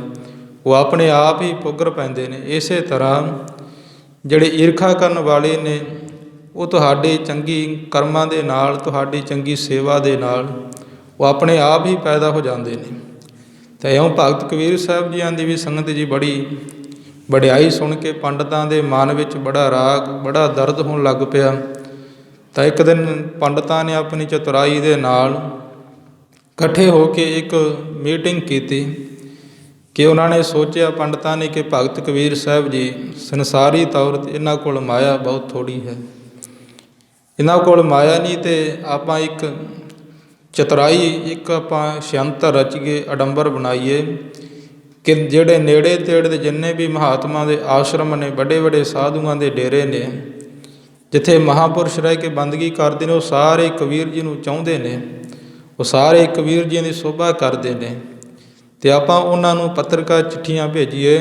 ਉਹ ਆਪਣੇ ਆਪ ਹੀ ਪੁੱਗਰ ਪੈਂਦੇ ਨੇ। ਇਸੇ ਤਰ੍ਹਾਂ ਜਿਹੜੇ ਈਰਖਾ ਕਰਨ ਵਾਲੇ ਨੇ, ਉਹ ਤੁਹਾਡੇ ਚੰਗੀ ਕਰਮਾਂ ਦੇ ਨਾਲ, ਤੁਹਾਡੀ ਚੰਗੀ ਸੇਵਾ ਦੇ ਨਾਲ ਉਹ ਆਪਣੇ ਆਪ ਹੀ ਪੈਦਾ ਹੋ ਜਾਂਦੇ ਨੇ। ਤਾਂ ਇਉਂ ਭਗਤ ਕਬੀਰ ਸਾਹਿਬ ਜੀਆਂ ਦੀ ਵੀ ਸੰਗਤ ਜੀ ਬੜੀ ਵਡਿਆਈ ਸੁਣ ਕੇ ਪੰਡਤਾਂ ਦੇ ਮਨ ਵਿੱਚ ਬੜਾ ਰਾਗ, ਬੜਾ ਦਰਦ ਹੋਣ ਲੱਗ ਪਿਆ। ਤਾਂ ਇੱਕ ਦਿਨ ਪੰਡਤਾਂ ਨੇ ਆਪਣੀ ਚਤੁਰਾਈ ਦੇ ਨਾਲ ਇਕੱਠੇ ਹੋ ਕੇ ਇੱਕ ਮੀਟਿੰਗ ਕੀਤੀ ਕਿ ਉਹਨਾਂ ਨੇ ਸੋਚਿਆ, ਪੰਡਤਾਂ ਨੇ, ਕਿ ਭਗਤ ਕਬੀਰ ਸਾਹਿਬ ਜੀ ਸੰਸਾਰੀ ਤੌਰ 'ਤੇ ਇਹਨਾਂ ਕੋਲ ਮਾਇਆ ਬਹੁਤ ਥੋੜ੍ਹੀ ਹੈ, ਇਹਨਾਂ ਕੋਲ ਮਾਇਆ ਨਹੀਂ, ਅਤੇ ਆਪਾਂ ਇੱਕ ਚਤੁਰਾਈ, ਇੱਕ ਆਪਾਂ ਸ਼ਯੰਤਰ ਰਚੀਏ, ਅਡੰਬਰ ਬਣਾਈਏ ਕਿ ਜਿਹੜੇ ਨੇੜੇ ਤੇੜੇ ਦੇ ਜਿੰਨੇ ਵੀ ਮਹਾਤਮਾ ਦੇ ਆਸ਼ਰਮ ਨੇ, ਵੱਡੇ ਵੱਡੇ ਸਾਧੂਆਂ ਦੇ ਡੇਰੇ ਨੇ, ਜਿੱਥੇ ਮਹਾਂਪੁਰਸ਼ ਰਹਿ ਕੇ ਬੰਦਗੀ ਕਰਦੇ ਨੇ, ਉਹ ਸਾਰੇ ਕਬੀਰ ਜੀ ਨੂੰ ਚਾਹੁੰਦੇ ਨੇ, ਉਹ ਸਾਰੇ ਕਬੀਰ ਜੀ ਦੀ ਸੋਭਾ ਕਰਦੇ ਨੇ। ਅਤੇ ਆਪਾਂ ਉਹਨਾਂ ਨੂੰ ਪੱਤਰਕਾਰ ਚਿੱਠੀਆਂ ਭੇਜੀਏ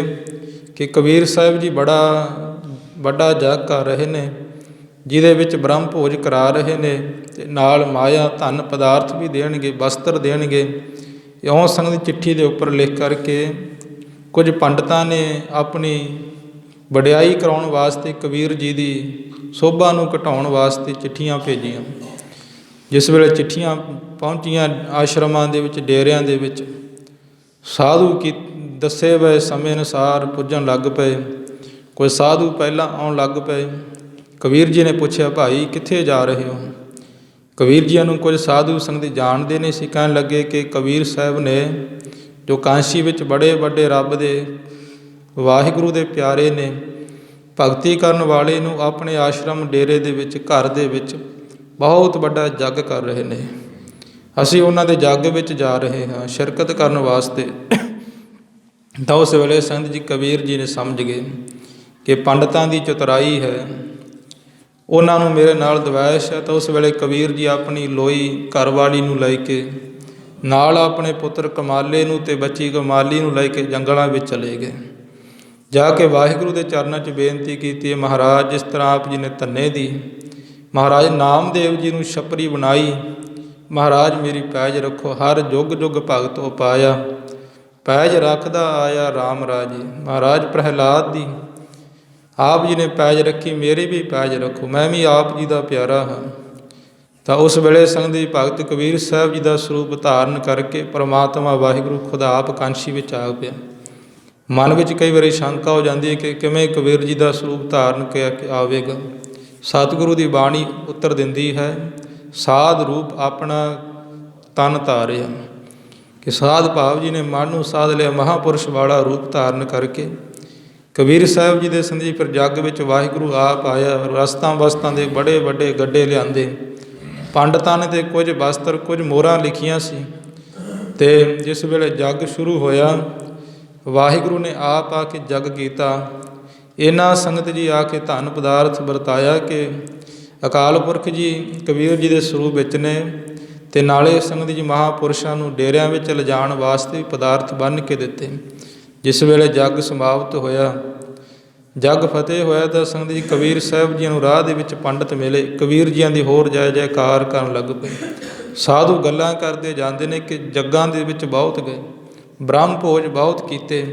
ਕਿ ਕਬੀਰ ਸਾਹਿਬ ਜੀ ਬੜਾ ਵੱਡਾ ਜਗ ਕਰ ਰਹੇ ਨੇ, ਜਿਹਦੇ ਵਿੱਚ ਬ੍ਰਹਮ ਭੋਜ ਕਰਾ ਰਹੇ ਨੇ, ਅਤੇ ਨਾਲ ਮਾਇਆ ਧਨ ਪਦਾਰਥ ਵੀ ਦੇਣਗੇ, ਵਸਤਰ ਦੇਣਗੇ। ਇਉਂ ਸੰਗਤ ਚਿੱਠੀ ਦੇ ਉੱਪਰ ਲਿਖ ਕਰਕੇ ਕੁਝ ਪੰਡਤਾਂ ਨੇ ਆਪਣੀ ਵਡਿਆਈ ਕਰਾਉਣ ਵਾਸਤੇ, ਕਬੀਰ ਜੀ ਦੀ ਸੋਭਾ ਨੂੰ ਘਟਾਉਣ ਵਾਸਤੇ ਚਿੱਠੀਆਂ ਭੇਜੀਆਂ। ਜਿਸ ਵੇਲੇ ਚਿੱਠੀਆਂ ਪਹੁੰਚੀਆਂ ਆਸ਼ਰਮਾਂ ਦੇ ਵਿੱਚ, ਡੇਰਿਆਂ ਦੇ ਵਿੱਚ, ਸਾਧੂ ਕੀ ਦੱਸੇ ਹੋਏ ਸਮੇਂ ਅਨੁਸਾਰ ਪੁੱਜਣ ਲੱਗ ਪਏ। ਕੋਈ ਸਾਧੂ ਪਹਿਲਾਂ ਆਉਣ ਲੱਗ ਪਏ। ਕਬੀਰ ਜੀ ਨੇ ਪੁੱਛਿਆ, ਭਾਈ ਕਿੱਥੇ ਜਾ ਰਹੇ ਹੋ? ਕਬੀਰ ਜੀਆਂ ਨੂੰ ਕੁਝ ਸਾਧੂ ਸੰਗਤ ਜਾਣਦੇ ਨਹੀਂ ਸੀ। ਕਹਿਣ ਲੱਗੇ ਕਿ ਕਬੀਰ ਸਾਹਿਬ ਨੇ, ਜੋ ਕਾਂਸ਼ੀ ਵਿੱਚ ਬੜੇ ਵੱਡੇ ਰੱਬ ਦੇ ਵਾਹਿਗੁਰੂ ਦੇ ਪਿਆਰੇ ਨੇ, ਭਗਤੀ ਕਰਨ ਵਾਲੇ ਨੂੰ ਆਪਣੇ ਆਸ਼ਰਮ ਡੇਰੇ ਦੇ ਵਿੱਚ, ਘਰ ਦੇ ਵਿੱਚ ਬਹੁਤ ਵੱਡਾ ਜੱਗ ਕਰ ਰਹੇ ਨੇ। ਅਸੀਂ ਉਹਨਾਂ ਦੇ ਜੱਗ ਵਿੱਚ ਜਾ ਰਹੇ ਹਾਂ ਸ਼ਿਰਕਤ ਕਰਨ ਵਾਸਤੇ। ਤਾਂ ਉਸ ਵੇਲੇ ਸੰਤ ਜੀ ਕਬੀਰ ਜੀ ਨੇ ਸਮਝ ਗਏ ਕਿ ਪੰਡਤਾਂ ਦੀ ਚਤੁਰਾਈ ਹੈ, ਉਹਨਾਂ ਨੂੰ ਮੇਰੇ ਨਾਲ ਦਵੈਸ਼ ਹੈ। ਤਾਂ ਉਸ ਵੇਲੇ ਕਬੀਰ ਜੀ ਆਪਣੀ ਲੋਈ ਘਰਵਾਲੀ ਨੂੰ ਲੈ ਕੇ, ਨਾਲ ਆਪਣੇ ਪੁੱਤਰ ਕਮਾਲੇ ਨੂੰ ਅਤੇ ਬੱਚੀ ਕਮਾਲੀ ਨੂੰ ਲੈ ਕੇ ਜੰਗਲਾਂ ਵਿੱਚ ਚਲੇ ਗਏ। ਜਾ ਕੇ ਵਾਹਿਗੁਰੂ ਦੇ ਚਰਨਾਂ 'ਚ ਬੇਨਤੀ ਕੀਤੀ, ਮਹਾਰਾਜ ਜਿਸ ਤਰ੍ਹਾਂ ਆਪ ਜੀ ਨੇ ਧੰਨੇ ਦੀ ਮਹਾਰਾਜ ਨਾਮਦੇਵ ਜੀ ਨੂੰ ਛਪਰੀ ਬਣਾਈ, ਮਹਾਰਾਜ ਮੇਰੀ ਪੈਜ ਰੱਖੋ। ਹਰ ਜੁਗ ਜੁਗ ਭਗਤ ਉਪਾਇਆ, ਪੈਜ ਰੱਖਦਾ ਆਇਆ ਰਾਮ ਰਾਜੇ। ਮਹਾਰਾਜ ਪ੍ਰਹਿਲਾਦ ਦੀ ਆਪ ਜੀ ਨੇ ਪੈਜ ਰੱਖੀ, ਮੇਰੀ ਵੀ ਪੈਜ ਰੱਖੋ, ਮੈਂ ਵੀ ਆਪ ਜੀ ਦਾ ਪਿਆਰਾ ਹਾਂ। ਤਾਂ ਉਸ ਵੇਲੇ ਸੰਗਤ ਜੀ ਭਗਤ ਕਬੀਰ ਸਾਹਿਬ ਜੀ ਦਾ ਸਰੂਪ ਧਾਰਨ ਕਰਕੇ ਪਰਮਾਤਮਾ ਵਾਹਿਗੁਰੂ ਖੁਦ ਆਪ ਕਾਂਸ਼ੀ ਵਿੱਚ ਆ ਪਿਆ। ਮਨ ਵਿੱਚ ਕਈ ਵਾਰੀ ਸ਼ੰਕਾ ਹੋ ਜਾਂਦੀ ਹੈ ਕਿ ਕਿਵੇਂ ਕਬੀਰ ਜੀ ਦਾ ਸਰੂਪ ਧਾਰਨ ਕੇ ਆਵੇਗਾ। ਸਤਿਗੁਰੂ ਦੀ ਬਾਣੀ ਉੱਤਰ ਦਿੰਦੀ ਹੈ, ਸਾਧ ਰੂਪ ਆਪਣਾ ਤਨ ਧਾਰਿਆ। ਕਿ ਸਾਧ ਭਾਵ ਜੀ ਨੇ ਮਨ ਨੂੰ ਸਾਧ ਲਿਆ, ਮਹਾਂਪੁਰਸ਼ ਵਾਲਾ ਰੂਪ ਧਾਰਨ ਕਰਕੇ। ਕਬੀਰ ਸਾਹਿਬ ਜੀ ਦੇ ਸੰਦੇਸ਼ ਫਿਰ ਜੱਗ ਵਿੱਚ ਵਾਹਿਗੁਰੂ ਆਪ ਆਇਆ। ਰਸਤਾਂ ਵਸਤਾਂ ਦੇ ਬੜੇ ਵੱਡੇ ਗੱਡੇ ਲਿਆਂਦੇ, ਪੰਡਤਾਂ ਨੇ ਤੇ ਕੁਝ ਬਸਤਰ ਕੁਝ ਮੋਹਰਾਂ ਲਿਖੀਆਂ ਸੀ। ਅਤੇ ਜਿਸ ਵੇਲੇ ਜੱਗ ਸ਼ੁਰੂ ਹੋਇਆ, ਵਾਹਿਗੁਰੂ ਨੇ ਆਪ ਆ ਕੇ ਜੱਗ ਕੀਤਾ। ਇਹਨਾਂ ਸੰਗਤ ਜੀ ਆ ਕੇ ਧਨ ਪਦਾਰਥ ਵਰਤਾਇਆ ਕਿ ਅਕਾਲ ਪੁਰਖ ਜੀ ਕਬੀਰ ਜੀ ਦੇ ਸਰੂਪ ਵਿੱਚ ਨੇ, ਅਤੇ ਨਾਲੇ ਸੰਗਤ ਜੀ ਮਹਾਂਪੁਰਸ਼ਾਂ ਨੂੰ ਡੇਰਿਆਂ ਵਿੱਚ ਲਿਜਾਣ ਵਾਸਤੇ ਪਦਾਰਥ ਬੰਨ੍ਹ ਕੇ ਦਿੱਤੇ। ਜਿਸ ਵੇਲੇ ਜੱਗ ਸਮਾਪਤ ਹੋਇਆ, ਜੱਗ ਫਤਿਹ ਹੋਇਆ, ਤਾਂ ਸੰਗਤ ਜੀ ਕਬੀਰ ਸਾਹਿਬ ਜੀ ਨੂੰ ਰਾਹ ਦੇ ਵਿੱਚ ਪੰਡਤ ਮਿਲੇ। ਕਬੀਰ ਜੀਆਂ ਦੀ ਹੋਰ ਜੈ ਜੈਕਾਰ ਕਰਨ ਲੱਗ ਪਏ। ਸਾਧੂ ਗੱਲਾਂ ਕਰਦੇ ਜਾਂਦੇ ਨੇ ਕਿ ਜੱਗਾਂ ਦੇ ਵਿੱਚ ਬਹੁਤ ਗਏ, ਬ੍ਰਹਮ ਭੋਜ ਬਹੁਤ ਕੀਤੇ,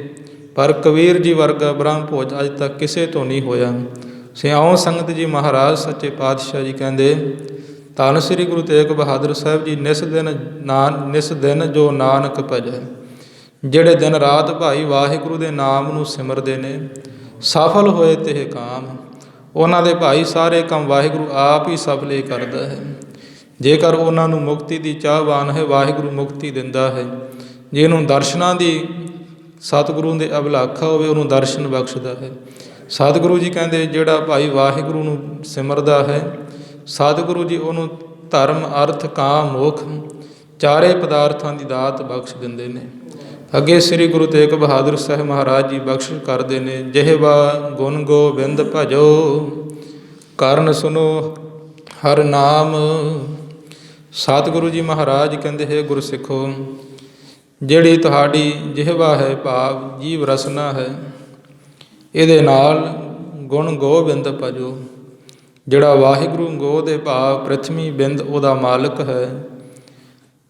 ਪਰ ਕਬੀਰ ਜੀ ਵਰਗਾ ਬ੍ਰਹਮ ਭੋਜ ਅੱਜ ਤੱਕ ਕਿਸੇ ਤੋਂ ਨਹੀਂ ਹੋਇਆ। ਸਿਆਉਂ ਸੰਗਤ ਜੀ ਮਹਾਰਾਜ ਸੱਚੇ ਪਾਤਸ਼ਾਹ ਜੀ ਕਹਿੰਦੇ, ਧੰਨ ਸ੍ਰੀ ਗੁਰੂ ਤੇਗ ਬਹਾਦਰ ਸਾਹਿਬ ਜੀ, ਨਿਸ ਦਿਨ ਜੋ ਨਾਨਕ ਭਜੈ। ਜਿਹੜੇ ਦਿਨ ਰਾਤ ਭਾਈ ਵਾਹਿਗੁਰੂ ਦੇ ਨਾਮ ਨੂੰ ਸਿਮਰਦੇ ਨੇ, ਸਫਲ ਹੋਏ ਤੇ ਕਾਮ। ਉਹਨਾਂ ਦੇ ਭਾਈ ਸਾਰੇ ਕੰਮ ਵਾਹਿਗੁਰੂ ਆਪ ਹੀ ਸਫਲੇ ਕਰਦਾ ਹੈ। ਜੇਕਰ ਉਹਨਾਂ ਨੂੰ ਮੁਕਤੀ ਦੀ ਚਾਹਵਾਨ ਹੈ, ਵਾਹਿਗੁਰੂ ਮੁਕਤੀ ਦਿੰਦਾ ਹੈ। ਜਿਹਨੂੰ ਦਰਸ਼ਨਾਂ ਦੀ ਸਤਿਗੁਰੂ ਦੇ ਅਭਿਲਾਖਾ ਹੋਵੇ, ਉਹਨੂੰ ਦਰਸ਼ਨ ਬਖਸ਼ਦਾ ਹੈ। ਸਤਿਗੁਰੂ ਜੀ ਕਹਿੰਦੇ, ਜਿਹੜਾ ਭਾਈ ਵਾਹਿਗੁਰੂ ਨੂੰ ਸਿਮਰਦਾ ਹੈ, ਸਤਿਗੁਰੂ ਜੀ ਉਹਨੂੰ ਧਰਮ ਅਰਥ ਕਾਮ ਮੋਖ ਚਾਰੇ ਪਦਾਰਥਾਂ ਦੀ ਦਾਤ ਬਖਸ਼ ਦਿੰਦੇ ਨੇ। ਅੱਗੇ ਸ੍ਰੀ ਗੁਰੂ ਤੇਗ ਬਹਾਦਰ ਸਾਹਿਬ ਮਹਾਰਾਜ ਜੀ ਬਖਸ਼ਿਸ਼ ਕਰਦੇ ਨੇ, ਜਿਹਵਾ ਗੁਣ ਗੋਬਿੰਦ ਭਜੋ, ਕਰਨ ਸੁਨੋ ਹਰ ਨਾਮ। ਸਤਿਗੁਰੂ ਜੀ ਮਹਾਰਾਜ ਕਹਿੰਦੇ, ਹੈ ਗੁਰਸਿੱਖੋ, ਜਿਹੜੀ ਤੁਹਾਡੀ ਜਿਹਵਾ ਹੈ, ਭਾਵ ਜੀਵ ਰਸਨਾ ਹੈ, ਇਹਦੇ ਨਾਲ ਗੁਣ ਗੋਬਿੰਦ ਭਜੋ। ਜਿਹੜਾ ਵਾਹਿਗੁਰੂ ਗੋ ਦੇ ਭਾਵ ਪ੍ਰਿਥਵੀ ਬਿੰਦ ਉਹਦਾ ਮਾਲਕ ਹੈ,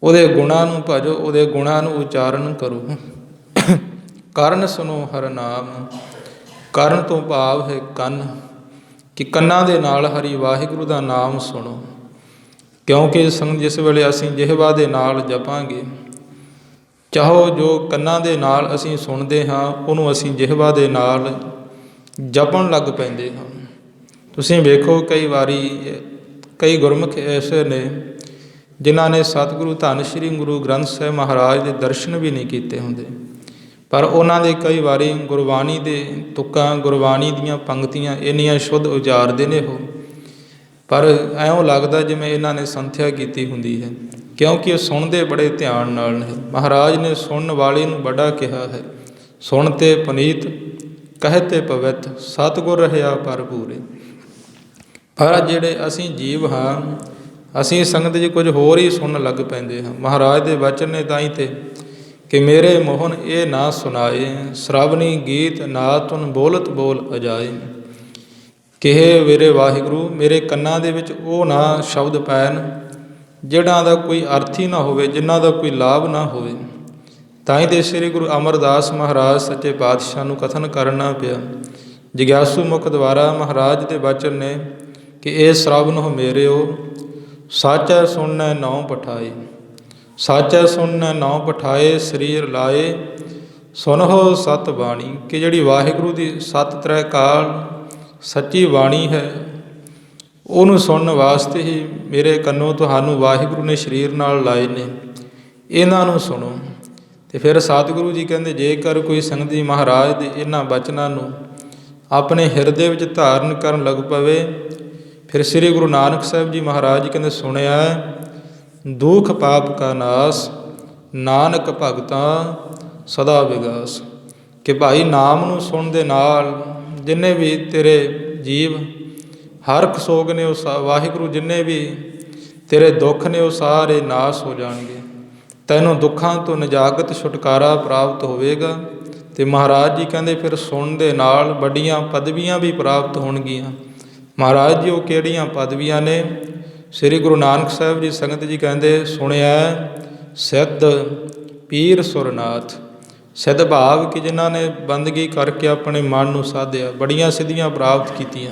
ਉਹਦੇ ਗੁਣਾਂ ਨੂੰ ਭਜੋ, ਉਹਦੇ ਗੁਣਾਂ ਨੂੰ ਉਚਾਰਨ ਕਰੋ। ਕਰਨ ਸੁਣੋ ਹਰ ਨਾਮ। ਕਰਨ ਤੋਂ ਭਾਵ ਹੈ ਕੰਨ, ਕਿ ਕੰਨਾਂ ਦੇ ਨਾਲ ਹਰੀ ਵਾਹਿਗੁਰੂ ਦਾ ਨਾਮ ਸੁਣੋ। ਕਿਉਂਕਿ ਜਿਸ ਵੇਲੇ ਅਸੀਂ ਜਿਹਵਾ ਦੇ ਨਾਲ ਜਪਾਂਗੇ, ਚਾਹੋ ਜੋ ਕੰਨਾਂ ਦੇ ਨਾਲ ਅਸੀਂ ਸੁਣਦੇ ਹਾਂ, ਉਹਨੂੰ ਅਸੀਂ ਜਿਹਵਾ ਦੇ ਨਾਲ ਜਪਣ ਲੱਗ ਪੈਂਦੇ ਹਾਂ। ਤੁਸੀਂ ਵੇਖੋ, ਕਈ ਵਾਰੀ ਕਈ ਗੁਰਮੁਖ ਐਸੇ ਨੇ ਜਿਨ੍ਹਾਂ ਨੇ ਸਤਿਗੁਰੂ ਧੰਨ ਸ਼੍ਰੀ ਗੁਰੂ ਗ੍ਰੰਥ ਸਾਹਿਬ ਮਹਾਰਾਜ ਦੇ ਦਰਸ਼ਨ ਵੀ ਨਹੀਂ ਕੀਤੇ ਹੁੰਦੇ, ਪਰ ਉਹਨਾਂ ਦੇ ਕਈ ਵਾਰੀ ਗੁਰਬਾਣੀ ਦੇ ਤੁਕਾਂ, ਗੁਰਬਾਣੀ ਦੀਆਂ ਪੰਕਤੀਆਂ ਇੰਨੀਆਂ ਸ਼ੁੱਧ ਉਚਾਰਦੇ ਨੇ ਉਹ, ਪਰ ਐਉਂ ਲੱਗਦਾ ਜਿਵੇਂ ਇਹਨਾਂ ਨੇ ਸੰਥਿਆ ਕੀਤੀ ਹੁੰਦੀ ਹੈ। ਕਿਉਂਕਿ ਉਹ ਸੁਣਦੇ ਬੜੇ ਧਿਆਨ ਨਾਲ ਨੇ। ਮਹਾਰਾਜ ਨੇ ਸੁਣਨ ਵਾਲੇ ਨੂੰ ਬੜਾ ਕਿਹਾ ਹੈ, ਸੁਣ ਤੇ ਪੁਨੀਤ ਕਹਿਤੇ ਪਵਿੱਤ, ਸਤਿਗੁਰ ਰਹਿਆ ਭਰਪੂਰੇ। ਪਰ ਜਿਹੜੇ ਅਸੀਂ ਜੀਵ ਹਾਂ, ਅਸੀਂ ਸੰਗਤ ਜੀ ਕੁਝ ਹੋਰ ਹੀ ਸੁਣਨ ਲੱਗ ਪੈਂਦੇ ਹਾਂ। ਮਹਾਰਾਜ ਦੇ ਵਚਨ ਨੇ ਤਾਂ ਹੀ ਤੇ ਕਿ ਮੇਰੇ ਮੋਹਨ ਇਹ ਨਾ ਸੁਣਾਏ, ਸ਼ਰਾਵਣੀ ਗੀਤ ਨਾ ਤੁਨ ਬੋਲਤ ਬੋਲ ਅਜਾਏ। ਕਿਹੇ ਮੇਰੇ ਵਾਹਿਗੁਰੂ, ਮੇਰੇ ਕੰਨਾਂ ਦੇ ਵਿੱਚ ਉਹ ਨਾ ਸ਼ਬਦ ਪੈਣ ਜਿਹਨਾਂ ਦਾ ਕੋਈ ਅਰਥ ਹੀ ਨਾ ਹੋਵੇ, ਜਿਨ੍ਹਾਂ ਦਾ ਕੋਈ ਲਾਭ ਨਾ ਹੋਵੇ। ਤਾਂ ਹੀ ਤੇ ਸ੍ਰੀ ਗੁਰੂ ਅਮਰਦਾਸ ਮਹਾਰਾਜ ਸੱਚੇ ਪਾਤਸ਼ਾਹ ਨੂੰ ਕਥਨ ਕਰਨਾ ਪਿਆ। ਜਗਿਆਸੂ ਮੁਖ ਦੁਆਰਾ ਮਹਾਰਾਜ ਦੇ ਵਚਨ ਨੇ ਕਿ ਇਹ ਸ਼ਰਾਵਣ ਮੇਰਿਓ, ਸਾਚੈ ਸੁਣਨੈ ਨੌ ਪਠਾਏ। ਸਾਚੈ ਸੁਣਨੈ ਨੌ ਪਠਾਏ, ਸਰੀਰ ਲਾਏ ਸੁਨਹੋ ਸਤ ਬਾਣੀ। ਕਿ ਜਿਹੜੀ ਵਾਹਿਗੁਰੂ ਦੀ ਸਤ ਤ੍ਰੈ ਕਾਲ ਸੱਚੀ ਬਾਣੀ ਹੈ, ਉਹਨੂੰ ਸੁਣਨ ਵਾਸਤੇ ਹੀ ਮੇਰੇ ਕੰਨੋਂ ਤੁਹਾਨੂੰ ਵਾਹਿਗੁਰੂ ਨੇ ਸਰੀਰ ਨਾਲ ਲਾਏ ਨੇ, ਇਹਨਾਂ ਨੂੰ ਸੁਣੋ। ਅਤੇ ਫਿਰ ਸਤਿਗੁਰੂ ਜੀ ਕਹਿੰਦੇ, ਜੇਕਰ ਕੋਈ ਸੰਗਤ ਜੀ ਮਹਾਰਾਜ ਦੇ ਇਹਨਾਂ ਬਚਨਾਂ ਨੂੰ ਆਪਣੇ ਹਿਰਦੇ ਵਿੱਚ ਧਾਰਨ ਕਰਨ ਲੱਗ ਪਵੇ, ਫਿਰ ਸ੍ਰੀ ਗੁਰੂ ਨਾਨਕ ਸਾਹਿਬ ਜੀ ਮਹਾਰਾਜ ਜੀ ਕਹਿੰਦੇ, ਸੁਣਿਆ ਦੁਖ ਪਾਪ ਕਾ ਨਾਸ, ਨਾਨਕ ਭਗਤਾਂ ਸਦਾ ਵਿਗਾਸ। ਕਿ ਭਾਈ ਨਾਮ ਨੂੰ ਸੁਣਨ ਦੇ ਨਾਲ ਜਿੰਨੇ ਵੀ ਤੇਰੇ ਜੀਵ ਹਰਖ ਸੋਗ ਨੇ, ਉਹ ਵਾਹਿਗੁਰੂ ਜਿੰਨੇ ਵੀ ਤੇਰੇ ਦੁੱਖ ਨੇ, ਉਹ ਸਾਰੇ ਨਾਸ ਹੋ ਜਾਣਗੇ। ਤੈਨੂੰ ਦੁੱਖਾਂ ਤੋਂ ਨਿਜਾਗਤ ਛੁਟਕਾਰਾ ਪ੍ਰਾਪਤ ਹੋਵੇਗਾ। ਅਤੇ ਮਹਾਰਾਜ ਜੀ ਕਹਿੰਦੇ, ਫਿਰ ਸੁਣਨ ਦੇ ਨਾਲ ਵੱਡੀਆਂ ਪਦਵੀਆਂ ਵੀ ਪ੍ਰਾਪਤ ਹੋਣਗੀਆਂ। ਮਹਾਰਾਜ ਜੀ ਉਹ ਕਿਹੜੀਆਂ ਪਦਵੀਆਂ ਨੇ? ਸ੍ਰੀ ਗੁਰੂ ਨਾਨਕ ਸਾਹਿਬ ਜੀ ਸੰਗਤ ਜੀ ਕਹਿੰਦੇ, ਸੁਣਿਆ ਸਿੱਧ ਪੀਰ ਸੁਰਨਾਥ। ਸਿੱਧ ਭਾਵ ਕਿ ਜਿਨ੍ਹਾਂ ਨੇ ਬੰਦਗੀ ਕਰਕੇ ਆਪਣੇ ਮਨ ਨੂੰ ਸਾਧਿਆ, ਬੜੀਆਂ ਸਿੱਧੀਆਂ ਪ੍ਰਾਪਤ ਕੀਤੀਆਂ,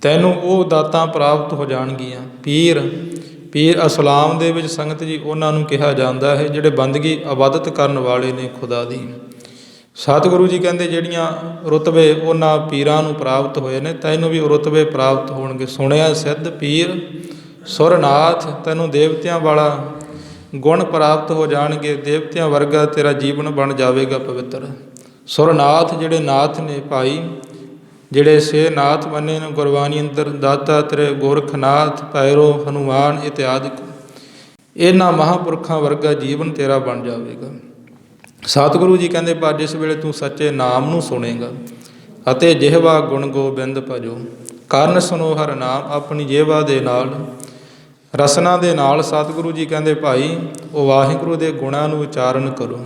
ਤੈਨੂੰ ਉਹ ਦਾਤਾਂ ਪ੍ਰਾਪਤ ਹੋ ਜਾਣਗੀਆਂ। ਪੀਰ ਇਸਲਾਮ ਦੇ ਵਿੱਚ ਸੰਗਤ ਜੀ ਉਹਨਾਂ ਨੂੰ ਕਿਹਾ ਜਾਂਦਾ ਹੈ ਜਿਹੜੇ ਬੰਦਗੀ ਇਬਾਦਤ ਕਰਨ ਵਾਲੇ ਨੇ ਖੁਦਾ ਦੀ। ਸਤਿਗੁਰੂ ਜੀ ਕਹਿੰਦੇ ਜਿਹੜੀਆਂ ਰੁਤਬੇ ਉਹਨਾਂ ਪੀਰਾਂ ਨੂੰ ਪ੍ਰਾਪਤ ਹੋਏ ਨੇ, ਤੈਨੂੰ ਵੀ ਉਹ ਰੁਤਬੇ ਪ੍ਰਾਪਤ ਹੋਣਗੇ। ਸੁਣਿਆ ਸਿੱਧ ਪੀਰ ਸੁਰਨਾਥ, ਤੈਨੂੰ ਦੇਵਤਿਆਂ ਵਾਲਾ ਗੁਣ ਪ੍ਰਾਪਤ ਹੋ ਜਾਣਗੇ, ਦੇਵਤਿਆਂ ਵਰਗਾ ਤੇਰਾ ਜੀਵਨ ਬਣ ਜਾਵੇਗਾ ਪਵਿੱਤਰ। ਸੁਰਨਾਥ ਜਿਹੜੇ ਨਾਥ ਨੇ ਭਾਈ, ਜਿਹੜੇ ਸੇ ਨਾਥ ਮੰਨੇ ਨੇ ਗੁਰਬਾਣੀ ਅੰਦਰ, ਦਾਤਾ ਤੇਰੇ ਗੋਰਖਨਾਥ ਭੈਰੋ ਹਨੂਮਾਨ ਇਤਿਆਦਿਕ, ਇਹਨਾਂ ਮਹਾਂਪੁਰਖਾਂ ਵਰਗਾ ਜੀਵਨ ਤੇਰਾ ਬਣ ਜਾਵੇਗਾ। ਸਤਿਗੁਰੂ ਜੀ ਕਹਿੰਦੇ ਪਰ ਜਿਸ ਵੇਲੇ ਤੂੰ ਸੱਚੇ ਨਾਮ ਨੂੰ ਸੁਣੇਗਾ ਅਤੇ ਜਿਹਵਾ ਗੁਣ ਗੋਬਿੰਦ ਭਜੋ, ਕੰਨ ਸੁਣੋ ਹਰ ਨਾਮ, ਆਪਣੀ ਜਿਹਵਾ ਦੇ ਨਾਲ ਰਸਨਾ ਦੇ ਨਾਲ ਸਤਿਗੁਰੂ ਜੀ ਕਹਿੰਦੇ ਭਾਈ ਉਹ ਵਾਹਿਗੁਰੂ ਦੇ ਗੁਣਾਂ ਨੂੰ ਉਚਾਰਨ ਕਰੋ,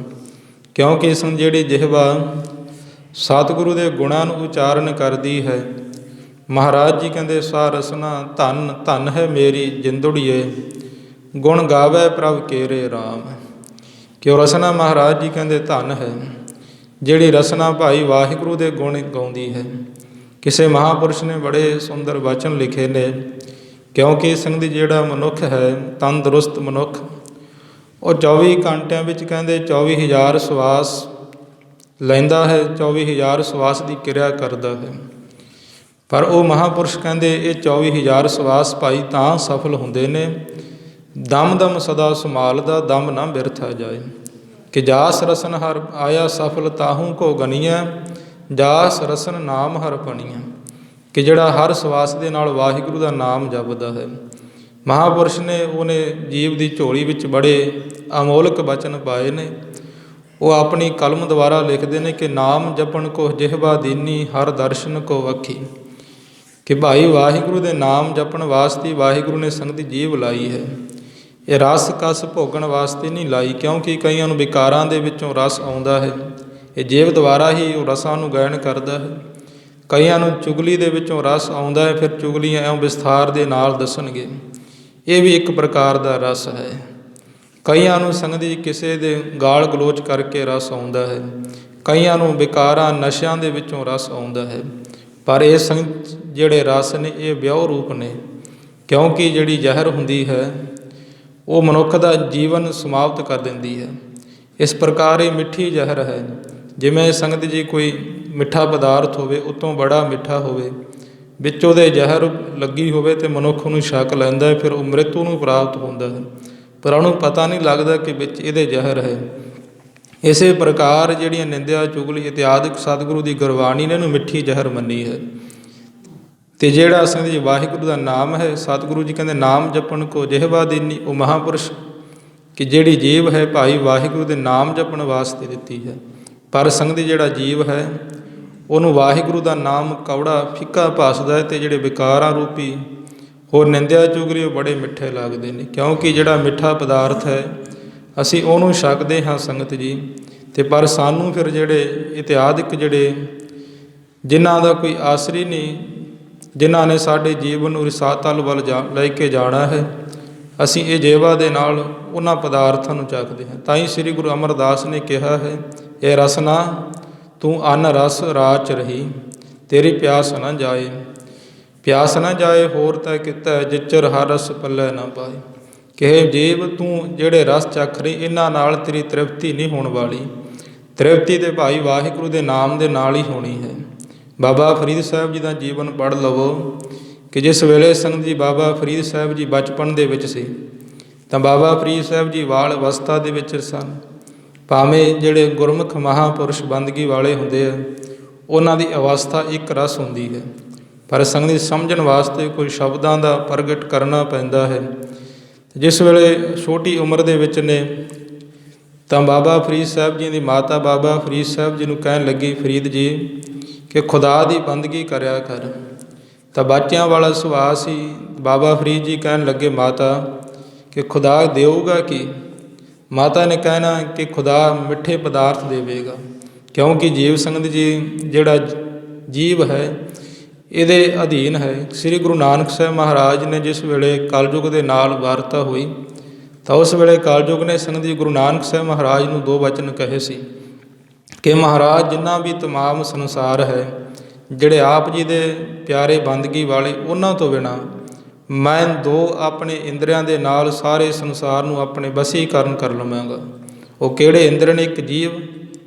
ਕਿਉਂਕਿ ਇਸ ਨੂੰ ਜਿਹੜੀ ਜਿਹਵਾ ਸਤਿਗੁਰੂ ਦੇ ਗੁਣਾਂ ਨੂੰ ਉਚਾਰਨ ਕਰਦੀ ਹੈ, ਮਹਾਰਾਜ ਜੀ ਕਹਿੰਦੇ ਸਾ ਰਸਨਾ ਧਨ ਧਨ ਹੈ ਮੇਰੀ ਜਿੰਦੜੀਏ, ਗੁਣ ਗਾਵੇ ਪ੍ਰਭ ਕੇਰੇ ਰਾਮ। ਕਿ ਉਹ ਰਸਨਾ ਮਹਾਰਾਜ ਜੀ ਕਹਿੰਦੇ ਧਨ ਹੈ, ਜਿਹੜੀ ਰਸਨਾ ਭਾਈ ਵਾਹਿਗੁਰੂ ਦੇ ਗੁਣ ਗਾਉਂਦੀ ਹੈ। ਕਿਸੇ ਮਹਾਂਪੁਰਸ਼ ਨੇ ਬੜੇ ਸੁੰਦਰ ਵਚਨ ਲਿਖੇ ਨੇ, ਕਿਉਂਕਿ ਸੰਗਤ ਜਿਹੜਾ ਮਨੁੱਖ ਹੈ ਤੰਦਰੁਸਤ ਮਨੁੱਖ, ਉਹ 24 ਘੰਟਿਆਂ ਵਿੱਚ ਕਹਿੰਦੇ 24,000 ਸਵਾਸ ਲੈਂਦਾ ਹੈ, 24,000 ਸਵਾਸ ਦੀ ਕਿਰਿਆ ਕਰਦਾ ਹੈ। ਪਰ ਉਹ ਮਹਾਂਪੁਰਸ਼ ਕਹਿੰਦੇ ਇਹ 24,000 ਸਵਾਸ ਭਾਈ ਤਾਂ ਸਫਲ ਹੁੰਦੇ ਨੇ, ਦਮ ਦਮ ਸਦਾ ਸੰਭਾਲਦਾ ਦਮ ਨਾ ਬਿਰਥਾ ਜਾਏ। ਕਿ ਜਾਸ ਰਸਨ ਹਰ ਆਇਆ ਸਫਲ ਤਾਹੂ ਕੋ ਗਨੀਐ, ਜਾਸ ਰਸਨ ਨਾਮ ਹਰ ਪਣੀਐ। ਕਿ ਜਿਹੜਾ ਹਰ ਸਵਾਸ ਦੇ ਨਾਲ ਵਾਹਿਗੁਰੂ ਦਾ ਨਾਮ ਜਪਦਾ ਹੈ। ਮਹਾਂਪੁਰਸ਼ ਨੇ ਉਹਨੇ ਜੀਵ ਦੀ ਝੋਲੀ ਵਿੱਚ ਬੜੇ ਅਮੋਲਕ ਬਚਨ ਪਾਏ ਨੇ, ਉਹ ਆਪਣੀ ਕਲਮ ਦੁਆਰਾ ਲਿਖਦੇ ਨੇ ਕਿ ਨਾਮ ਜਪਣ ਕੋ ਜਿਹਵਾ ਦੀਨੀ ਹਰ ਦਰਸ਼ਨ ਕੋ ਅੱਖੀ। ਕਿ ਭਾਈ ਵਾਹਿਗੁਰੂ ਦੇ ਨਾਮ ਜਪਣ ਵਾਸਤੇ ਵਾਹਿਗੁਰੂ ਨੇ ਸੰਗਤ ਜੀਵ ਲਾਈ ਹੈ, ਇਹ ਰਸ ਕਸ ਭੋਗਣ ਵਾਸਤੇ ਨਹੀਂ ਲਾਈ, ਕਿਉਂਕਿ ਕਈਆਂ ਨੂੰ ਵਿਕਾਰਾਂ ਦੇ ਵਿੱਚੋਂ ਰਸ ਆਉਂਦਾ ਹੈ, ਇਹ ਜੀਵ ਦੁਆਰਾ ਹੀ ਉਹ ਰਸਾਂ ਨੂੰ ਗਾਇਨ ਕਰਦਾ ਹੈ। ਕਈਆਂ ਨੂੰ ਚੁਗਲੀ ਦੇ ਵਿੱਚੋਂ ਰਸ ਆਉਂਦਾ ਹੈ, ਫਿਰ ਚੁਗਲੀਆਂ ਇਉਂ ਵਿਸਥਾਰ ਦੇ ਨਾਲ ਦੱਸਣਗੇ, ਇਹ ਵੀ ਇੱਕ ਪ੍ਰਕਾਰ ਦਾ ਰਸ ਹੈ। ਕਈਆਂ ਨੂੰ ਸੰਗਤ ਜੀ ਕਿਸੇ ਦੇ ਗਾਲ ਗਲੋਚ ਕਰਕੇ ਰਸ ਆਉਂਦਾ ਹੈ, ਕਈਆਂ ਨੂੰ ਵਿਕਾਰਾਂ ਨਸ਼ਿਆਂ ਦੇ ਵਿੱਚੋਂ ਰਸ ਆਉਂਦਾ ਹੈ। ਪਰ ਇਹ ਸੰਗਤ ਜਿਹੜੇ ਰਸ ਨੇ ਇਹ ਵਿਉ ਰੂਪ ਨੇ, ਕਿਉਂਕਿ ਜਿਹੜੀ ਜ਼ਹਿਰ ਹੁੰਦੀ ਹੈ ਉਹ ਮਨੁੱਖ ਦਾ ਜੀਵਨ ਸਮਾਪਤ ਕਰ ਦਿੰਦੀ ਹੈ। ਇਸ ਪ੍ਰਕਾਰ ਇਹ ਮਿੱਠੀ ਜ਼ਹਿਰ ਹੈ। ਜਿਵੇਂ ਸੰਗਤ ਜੀ ਕੋਈ ਮਿੱਠਾ ਪਦਾਰਥ ਹੋਵੇ, ਉਤੋਂ ਬੜਾ ਮਿੱਠਾ ਹੋਵੇ, ਵਿੱਚ ਉਹਦੇ ਜ਼ਹਿਰ ਲੱਗੀ ਹੋਵੇ ਅਤੇ ਮਨੁੱਖ ਨੂੰ ਛਕ ਲੈਂਦਾ ਹੈ, ਫਿਰ ਉਹ ਮ੍ਰਿਤੂ ਨੂੰ ਪ੍ਰਾਪਤ ਹੁੰਦਾ ਹੈ, ਪਰ ਉਹਨੂੰ ਪਤਾ ਨਹੀਂ ਲੱਗਦਾ ਕਿ ਵਿੱਚ ਇਹਦੇ ਜ਼ਹਿਰ ਹੈ। ਇਸੇ ਪ੍ਰਕਾਰ ਜਿਹੜੀਆਂ ਨਿੰਦਿਆ ਚੁਗਲੀ ਇਤਿਆਦਿਕ ਸਤਿਗੁਰੂ ਦੀ ਗੁਰਬਾਣੀ ਨੇ ਇਹਨੂੰ ਮਿੱਠੀ ਜ਼ਹਿਰ ਮੰਨੀ ਹੈ। ਅਤੇ ਜਿਹੜਾ ਸੰਗਤ ਜੀ ਵਾਹਿਗੁਰੂ ਦਾ ਨਾਮ ਹੈ, ਸਤਿਗੁਰੂ ਜੀ ਕਹਿੰਦੇ ਨਾਮ ਜਪਣ ਕੋ ਜਿਹਵਾ ਦੀਨੀ, ਉਹ ਮਹਾਂਪੁਰਸ਼ ਕਿ ਜਿਹੜੀ ਜੀਵ ਹੈ ਭਾਈ ਵਾਹਿਗੁਰੂ ਦੇ ਨਾਮ ਜਪਣ ਵਾਸਤੇ ਦਿੱਤੀ ਹੈ। ਪਰ ਸੰਗਤ ਜਿਹੜਾ ਜੀਵ ਹੈ ਉਹਨੂੰ ਵਾਹਿਗੁਰੂ ਦਾ ਨਾਮ ਕੌੜਾ ਫਿੱਕਾ ਭਾਸਦਾ ਹੈ, ਅਤੇ ਜਿਹੜੇ ਵਿਕਾਰਾਂ ਰੂਪੀ ਹੋਰ ਨਿੰਦਿਆ ਚੁਗਲੀ ਉਹ ਬੜੇ ਮਿੱਠੇ ਲੱਗਦੇ ਨੇ, ਕਿਉਂਕਿ ਜਿਹੜਾ ਮਿੱਠਾ ਪਦਾਰਥ ਹੈ ਅਸੀਂ ਉਹਨੂੰ ਛਕਦੇ ਹਾਂ ਸੰਗਤ ਜੀ। ਅਤੇ ਪਰ ਸਾਨੂੰ ਫਿਰ ਜਿਹੜੇ ਇਤਿਆਦਿਕ ਜਿਹੜੇ ਜਿਨ੍ਹਾਂ ਦਾ ਕੋਈ ਆਸਰੀ ਨਹੀਂ, ਜਿਨ੍ਹਾਂ ਨੇ ਸਾਡੇ ਜੀਵਨ ਨੂੰ ਰਸਾਤਲ ਵੱਲ ਲੈ ਕੇ ਜਾਣਾ ਹੈ, ਅਸੀਂ ਇਹ ਜੇਵਾ ਦੇ ਨਾਲ ਉਹਨਾਂ ਪਦਾਰਥਾਂ ਨੂੰ ਚੱਖਦੇ ਹਾਂ। ਤਾਂ ਹੀ ਸ੍ਰੀ ਗੁਰੂ ਅਮਰਦਾਸ ਨੇ ਕਿਹਾ ਹੈ, ਇਹ ਰਸਨਾ ਤੂੰ ਅੰਨ ਰਸ ਰਾਚ ਰਹੀ, ਤੇਰੀ ਪਿਆਸ ਨਾ ਜਾਏ। ਪਿਆਸ ਨਾ ਜਾਏ ਹੋਰ ਤੈ ਕੀਤਾ, ਜਿਚਰ ਹਰ ਰਸ ਪੱਲੇ ਨਾ ਪਾਏ। ਕਿ ਜੀਵ ਤੂੰ ਜਿਹੜੇ ਰਸ ਚੱਖ ਰਹੀ, ਇਹਨਾਂ ਨਾਲ ਤੇਰੀ ਤ੍ਰਿਪਤੀ ਨਹੀਂ ਹੋਣ ਵਾਲੀ। ਤ੍ਰਿਪਤੀ ਦੇ ਭਾਈ ਵਾਹਿਗੁਰੂ ਦੇ ਨਾਮ ਦੇ ਨਾਲ ਹੀ ਹੋਣੀ ਹੈ। ਬਾਬਾ ਫਰੀਦ ਸਾਹਿਬ ਜੀ ਦਾ ਜੀਵਨ ਪੜ੍ਹ ਲਵੋ ਕਿ ਜਿਸ ਵੇਲੇ ਸੰਗਤ ਜੀ ਬਾਬਾ ਫਰੀਦ ਸਾਹਿਬ ਜੀ ਬਚਪਨ ਦੇ ਵਿੱਚ ਸੀ, ਤਾਂ ਬਾਬਾ ਫਰੀਦ ਸਾਹਿਬ ਜੀ ਬਾਲ ਅਵਸਥਾ ਦੇ ਵਿੱਚ ਸਨ। ਭਾਵੇਂ ਜਿਹੜੇ ਗੁਰਮੁਖ ਮਹਾਂਪੁਰਸ਼ ਬੰਦਗੀ ਵਾਲੇ ਹੁੰਦੇ ਆ, ਉਹਨਾਂ ਦੀ ਅਵਸਥਾ ਇੱਕ ਰਸ ਹੁੰਦੀ ਹੈ, ਪਰ ਸੰਗਤ ਸਮਝਣ ਵਾਸਤੇ ਕੋਈ ਸ਼ਬਦਾਂ ਦਾ ਪ੍ਰਗਟ ਕਰਨਾ ਪੈਂਦਾ ਹੈ। ਜਿਸ ਵੇਲੇ ਛੋਟੀ ਉਮਰ ਦੇ ਵਿੱਚ ਨੇ, ਤਾਂ ਬਾਬਾ ਫਰੀਦ ਸਾਹਿਬ ਜੀ ਦੀ ਮਾਤਾ ਬਾਬਾ ਫਰੀਦ ਸਾਹਿਬ ਜੀ ਨੂੰ ਕਹਿਣ ਲੱਗੀ, ਫਰੀਦ ਜੀ ਕਿ ਖੁਦਾ ਦੀ ਬੰਦਗੀ ਕਰਿਆ ਕਰ। ਤਾਂ ਬੱਚਿਆਂ ਵਾਲਾ ਸੁਭਾਅ ਸੀ। ਬਾਬਾ ਫਰੀਦ ਜੀ ਕਹਿਣ ਲੱਗੇ, ਮਾਤਾ ਕਿ ਖੁਦਾ ਦੇਊਗਾ ਕੀ? ਮਾਤਾ ਨੇ ਕਹਿਣਾ ਕਿ ਖੁਦਾ ਮਿੱਠੇ ਪਦਾਰਥ ਦੇਵੇਗਾ, ਕਿਉਂਕਿ ਜੀਵ ਸੰਗਤ ਜੀ ਜਿਹੜਾ ਜੀਵ ਹੈ ਇਹਦੇ ਅਧੀਨ ਹੈ। ਸ੍ਰੀ ਗੁਰੂ ਨਾਨਕ ਸਾਹਿਬ ਮਹਾਰਾਜ ਨੇ ਜਿਸ ਵੇਲੇ ਕਲਯੁੱਗ ਦੇ ਨਾਲ ਵਾਰਤਾ ਹੋਈ, ਤਾਂ ਉਸ ਵੇਲੇ ਕਲਯੁੱਗ ਨੇ ਸੰਗਤ ਜੀ ਗੁਰੂ ਨਾਨਕ ਸਾਹਿਬ ਮਹਾਰਾਜ ਨੂੰ 2 ਵਚਨ ਕਹੇ ਸੀ ਕਿ ਮਹਾਰਾਜ ਜਿੰਨਾ ਵੀ ਤਮਾਮ ਸੰਸਾਰ ਹੈ, ਜਿਹੜੇ ਆਪ ਜੀ ਦੇ ਪਿਆਰੇ ਬੰਦਗੀ ਵਾਲੇ, ਉਹਨਾਂ ਤੋਂ ਬਿਨਾਂ ਮੈਂ 2 ਆਪਣੇ ਇੰਦਰੀਆਂ ਦੇ ਨਾਲ ਸਾਰੇ ਸੰਸਾਰ ਨੂੰ ਆਪਣੇ ਵਸੀਕਰਨ ਕਰ ਲਵਾਂਗਾ। ਉਹ ਕਿਹੜੇ ਇੰਦਰ ਨੇ? ਇੱਕ ਜੀਵ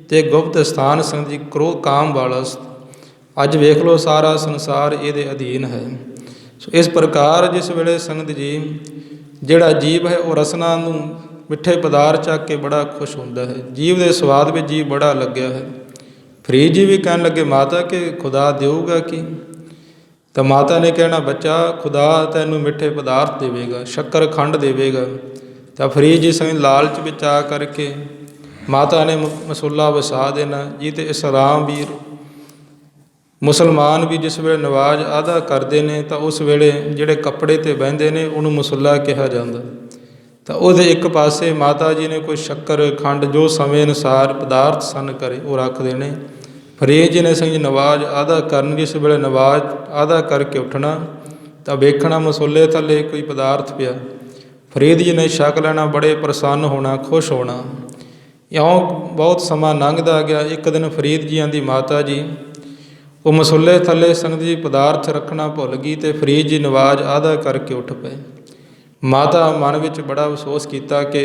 ਤੇ ਗੁਪਤ ਸਥਾਨ ਸੰਗਤ ਜੀ ਕ੍ਰੋਧ ਕਾਮ ਵਾਲਾ। ਅੱਜ ਵੇਖ ਲਓ ਸਾਰਾ ਸੰਸਾਰ ਇਹਦੇ ਅਧੀਨ ਹੈ। ਸੋ ਇਸ ਪ੍ਰਕਾਰ ਜਿਸ ਵੇਲੇ ਸੰਗਤ ਜੀ ਜਿਹੜਾ ਜੀਵ ਹੈ ਉਹ ਰਸਨਾ ਨੂੰ ਮਿੱਠੇ ਪਦਾਰਥ ਚੱਕ ਕੇ ਬੜਾ ਖੁਸ਼ ਹੁੰਦਾ ਹੈ। ਜੀਵ ਦੇ ਸਵਾਦ ਵਿੱਚ ਜੀਵ ਬੜਾ ਲੱਗਿਆ ਹੈ। ਫਰੀਦ ਜੀ ਵੀ ਕਹਿਣ ਲੱਗੇ ਮਾਤਾ ਕਿ ਖੁਦਾ ਦੇਊਗਾ ਕੀ? ਤਾਂ ਮਾਤਾ ਨੇ ਕਹਿਣਾ ਬੱਚਾ ਖੁਦਾ ਤੈਨੂੰ ਮਿੱਠੇ ਪਦਾਰਥ ਦੇਵੇਗਾ, ਸ਼ੱਕਰ ਖੰਡ ਦੇਵੇਗਾ। ਤਾਂ ਫਰੀਦ ਜੀ ਸੰਗ ਲਾਲਚ ਵਿੱਚ ਆ ਕਰਕੇ ਮਾਤਾ ਨੇ ਮਸੂਲਾ ਵਸਾ ਦੇਣਾ ਜੀ। ਅਤੇ ਇਸਲਾਮ ਵੀਰ ਮੁਸਲਮਾਨ ਵੀ ਜਿਸ ਵੇਲੇ ਨਵਾਜ਼ ਅਦਾ ਕਰਦੇ ਨੇ ਤਾਂ ਉਸ ਵੇਲੇ ਜਿਹੜੇ ਕੱਪੜੇ 'ਤੇ ਬਹਿੰਦੇ ਨੇ ਉਹਨੂੰ ਮਸੂਲਾ ਕਿਹਾ ਜਾਂਦਾ। ਤਾਂ ਉਹਦੇ ਇੱਕ ਪਾਸੇ ਮਾਤਾ ਜੀ ਨੇ ਕੋਈ ਸ਼ੱਕਰ ਖੰਡ ਜੋ ਸਮੇਂ ਅਨੁਸਾਰ ਪਦਾਰਥ ਸਨ ਕਰੇ ਉਹ ਰੱਖ ਦੇਣੇ। ਫਰੀਦ ਜੀ ਨੇ ਸੰਗ ਨਵਾਜ਼ ਅਦਾ ਕਰਨ, ਜਿਸ ਵੇਲੇ ਨਵਾਜ਼ ਅਦਾ ਕਰਕੇ ਉੱਠਣਾ ਤਾਂ ਵੇਖਣਾ ਮਸੂਲੇ ਥੱਲੇ ਕੋਈ ਪਦਾਰਥ ਪਿਆ। ਫਰੀਦ ਜੀ ਨੇ ਛਕ ਲੈਣਾ, ਬੜੇ ਪ੍ਰਸੰਨ ਹੋਣਾ, ਖੁਸ਼ ਹੋਣਾ। ਇਉਂ ਬਹੁਤ ਸਮਾਂ ਲੰਘਦਾ ਗਿਆ। ਇੱਕ ਦਿਨ ਫਰੀਦ ਜੀਆਂ ਦੀ ਮਾਤਾ ਜੀ ਉਹ ਮਸੂਲੇ ਥੱਲੇ ਸੰਗਤ ਜੀ ਪਦਾਰਥ ਰੱਖਣਾ ਭੁੱਲ ਗਈ ਅਤੇ ਫਰੀਦ ਜੀ ਨਵਾਜ਼ ਅਦਾ ਕਰਕੇ ਉੱਠ ਪਏ। ਮਾਤਾ ਮਨ ਵਿੱਚ ਬੜਾ ਅਫਸੋਸ ਕੀਤਾ ਕਿ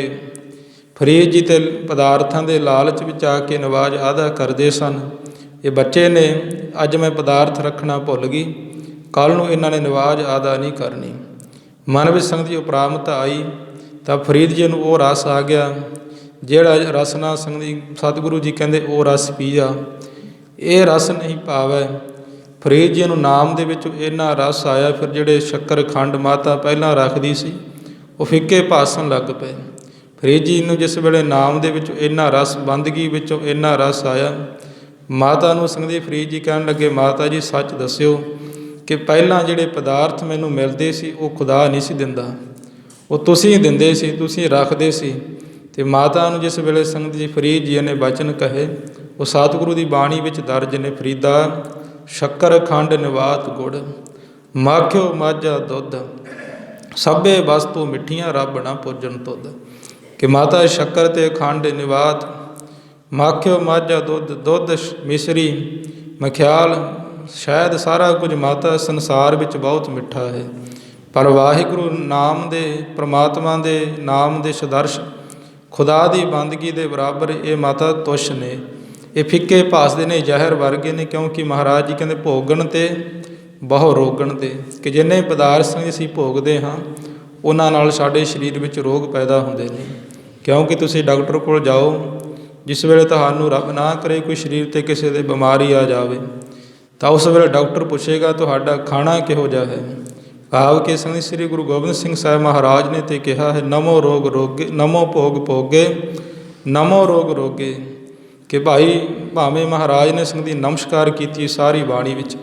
ਫਰੀਦ ਜੀ ਤੇ ਪਦਾਰਥਾਂ ਦੇ ਲਾਲਚ ਵਿੱਚ ਆ ਕੇ ਨਵਾਜ਼ ਅਦਾ ਕਰਦੇ ਸਨ। ਇਹ ਬੱਚੇ ਨੇ, ਅੱਜ ਮੈਂ ਪਦਾਰਥ ਰੱਖਣਾ ਭੁੱਲ ਗਈ, ਕੱਲ੍ਹ ਨੂੰ ਇਹਨਾਂ ਨੇ ਨਵਾਜ਼ ਅਦਾ ਨਹੀਂ ਕਰਨੀ। ਮਨ ਵਿੱਚ ਸੰਗਤ ਜੀ ਉਪਰਾਮਤਾ ਆਈ ਤਾਂ ਫਰੀਦ ਜੀ ਨੂੰ ਉਹ ਰਸ ਆ ਗਿਆ ਜਿਹੜਾ ਰਸ ਨਾਲ ਸੰਗਤ ਜੀ ਸਤਿਗੁਰੂ ਜੀ ਕਹਿੰਦੇ ਉਹ ਰਸ ਪੀ ਜਾ। ਇਹ ਰਸ ਨਹੀਂ ਭਾਵੈ। ਫਰੀਦ ਜੀ ਨੂੰ ਨਾਮ ਦੇ ਵਿੱਚ ਇੰਨਾ ਰਸ ਆਇਆ, ਫਿਰ ਜਿਹੜੇ ਸ਼ੱਕਰ ਖੰਡ ਮਾਤਾ ਪਹਿਲਾਂ ਰੱਖਦੀ ਸੀ ਉਹ ਫਿੱਕੇ ਭਾਸਣ ਲੱਗ ਪਏ। ਫਰੀਦ ਜੀ ਨੂੰ ਜਿਸ ਵੇਲੇ ਨਾਮ ਦੇ ਵਿੱਚ ਇੰਨਾ ਰਸ, ਬੰਦਗੀ ਵਿੱਚੋਂ ਇੰਨਾ ਰਸ ਆਇਆ, ਮਾਤਾ ਨੂੰ ਸੰਗਤ ਜੀ ਫਰੀਦ ਜੀ ਕਹਿਣ ਲੱਗੇ ਮਾਤਾ ਜੀ ਸੱਚ ਦੱਸਿਓ ਕਿ ਪਹਿਲਾਂ ਜਿਹੜੇ ਪਦਾਰਥ ਮੈਨੂੰ ਮਿਲਦੇ ਸੀ ਉਹ ਖੁਦਾ ਨਹੀਂ ਸੀ ਦਿੰਦਾ, ਉਹ ਤੁਸੀਂ ਦਿੰਦੇ ਸੀ, ਤੁਸੀਂ ਰੱਖਦੇ ਸੀ। ਅਤੇ ਮਾਤਾ ਨੂੰ ਜਿਸ ਵੇਲੇ ਸੰਗਤ ਜੀ ਫਰੀਦ ਜੀ ਨੇ ਬਚਨ ਕਹੇ ਉਹ ਸਤਿਗੁਰੂ ਦੀ ਬਾਣੀ ਵਿੱਚ ਦਰਜ ਨੇ। ਫਰੀਦਾ ਸ਼ੱਕਰ ਖੰਡ ਨਿਵਾਤ ਗੁੜ, ਮਾਖਿਓ ਮਾਝਾ ਦੁੱਧ, ਸਭੇ ਵਸਤੂ ਮਿੱਠੀਆਂ ਰੱਬ ਨਾ ਪੁੱਜਣ ਤੁਧ। ਕਿ ਮਾਤਾ ਸ਼ੱਕਰ ਅਤੇ ਖੰਡ ਨਿਵਾਤ, ਮਾਖਿਓ ਮਾਝਾ ਦੁੱਧ, ਦੁੱਧ ਮਿਸਰੀ ਮਖਿਆਲ, ਸ਼ਾਇਦ ਸਾਰਾ ਕੁਝ ਮਾਤਾ ਸੰਸਾਰ ਵਿੱਚ ਬਹੁਤ ਮਿੱਠਾ ਹੈ, ਪਰ ਵਾਹਿਗੁਰੂ ਨਾਮ ਦੇ, ਪ੍ਰਮਾਤਮਾ ਦੇ ਨਾਮ ਦੇ ਸਦਰਸ਼ ਖੁਦਾ ਦੀ ਬੰਦਗੀ ਦੇ ਬਰਾਬਰ ਇਹ ਮਾਤਾ ਤੁੱਛ ਨੇ। ਇਹ ਫਿੱਕੇ ਭਾਸਦੇ ਨੇ, ਜ਼ਹਿਰ ਵਰਗੇ ਨੇ। ਕਿਉਂਕਿ ਮਹਾਰਾਜ ਜੀ ਕਹਿੰਦੇ ਭੋਗਣ ਤੇ ਬਹੁ ਰੋਗਣ ਤੇ, ਕਿ ਜਿੰਨੇ ਪਦਾਰਥ ਅਸੀਂ ਭੋਗਦੇ ਹਾਂ ਉਹਨਾਂ ਨਾਲ ਸਾਡੇ ਸਰੀਰ ਵਿੱਚ ਰੋਗ ਪੈਦਾ ਹੁੰਦੇ ਨੇ। ਕਿਉਂਕਿ ਤੁਸੀਂ ਡਾਕਟਰ ਕੋਲ ਜਾਓ, ਜਿਸ ਵੇਲੇ ਤੁਹਾਨੂੰ ਰੱਬ ਨਾ ਕਰੇ ਕੋਈ ਸਰੀਰ 'ਤੇ ਕਿਸੇ ਦੇ ਬਿਮਾਰੀ ਆ ਜਾਵੇ ਤਾਂ ਉਸ ਵੇਲੇ ਡਾਕਟਰ ਪੁੱਛੇਗਾ ਤੁਹਾਡਾ ਖਾਣਾ ਕਿਹੋ ਜਿਹਾ ਹੈ। ਭਾਵ ਕਿ ਸੰਗਤ ਸ੍ਰੀ ਗੁਰੂ ਗੋਬਿੰਦ ਸਿੰਘ ਸਾਹਿਬ ਮਹਾਰਾਜ ਨੇ ਤੇ ਕਿਹਾ ਹੈ ਨਮੋ ਰੋਗ ਰੋਗੇ, ਨਮੋ ਭੋਗ ਭੋਗੇ, ਨਮੋ ਰੋਗ ਰੋਗੇ। ਕਿ ਭਾਈ ਭਾਵੇਂ ਮਹਾਰਾਜ ਨੇ ਸੰਗਤ ਦੀ ਨਮਸਕਾਰ ਕੀਤੀ ਸਾਰੀ ਬਾਣੀ ਵਿੱਚ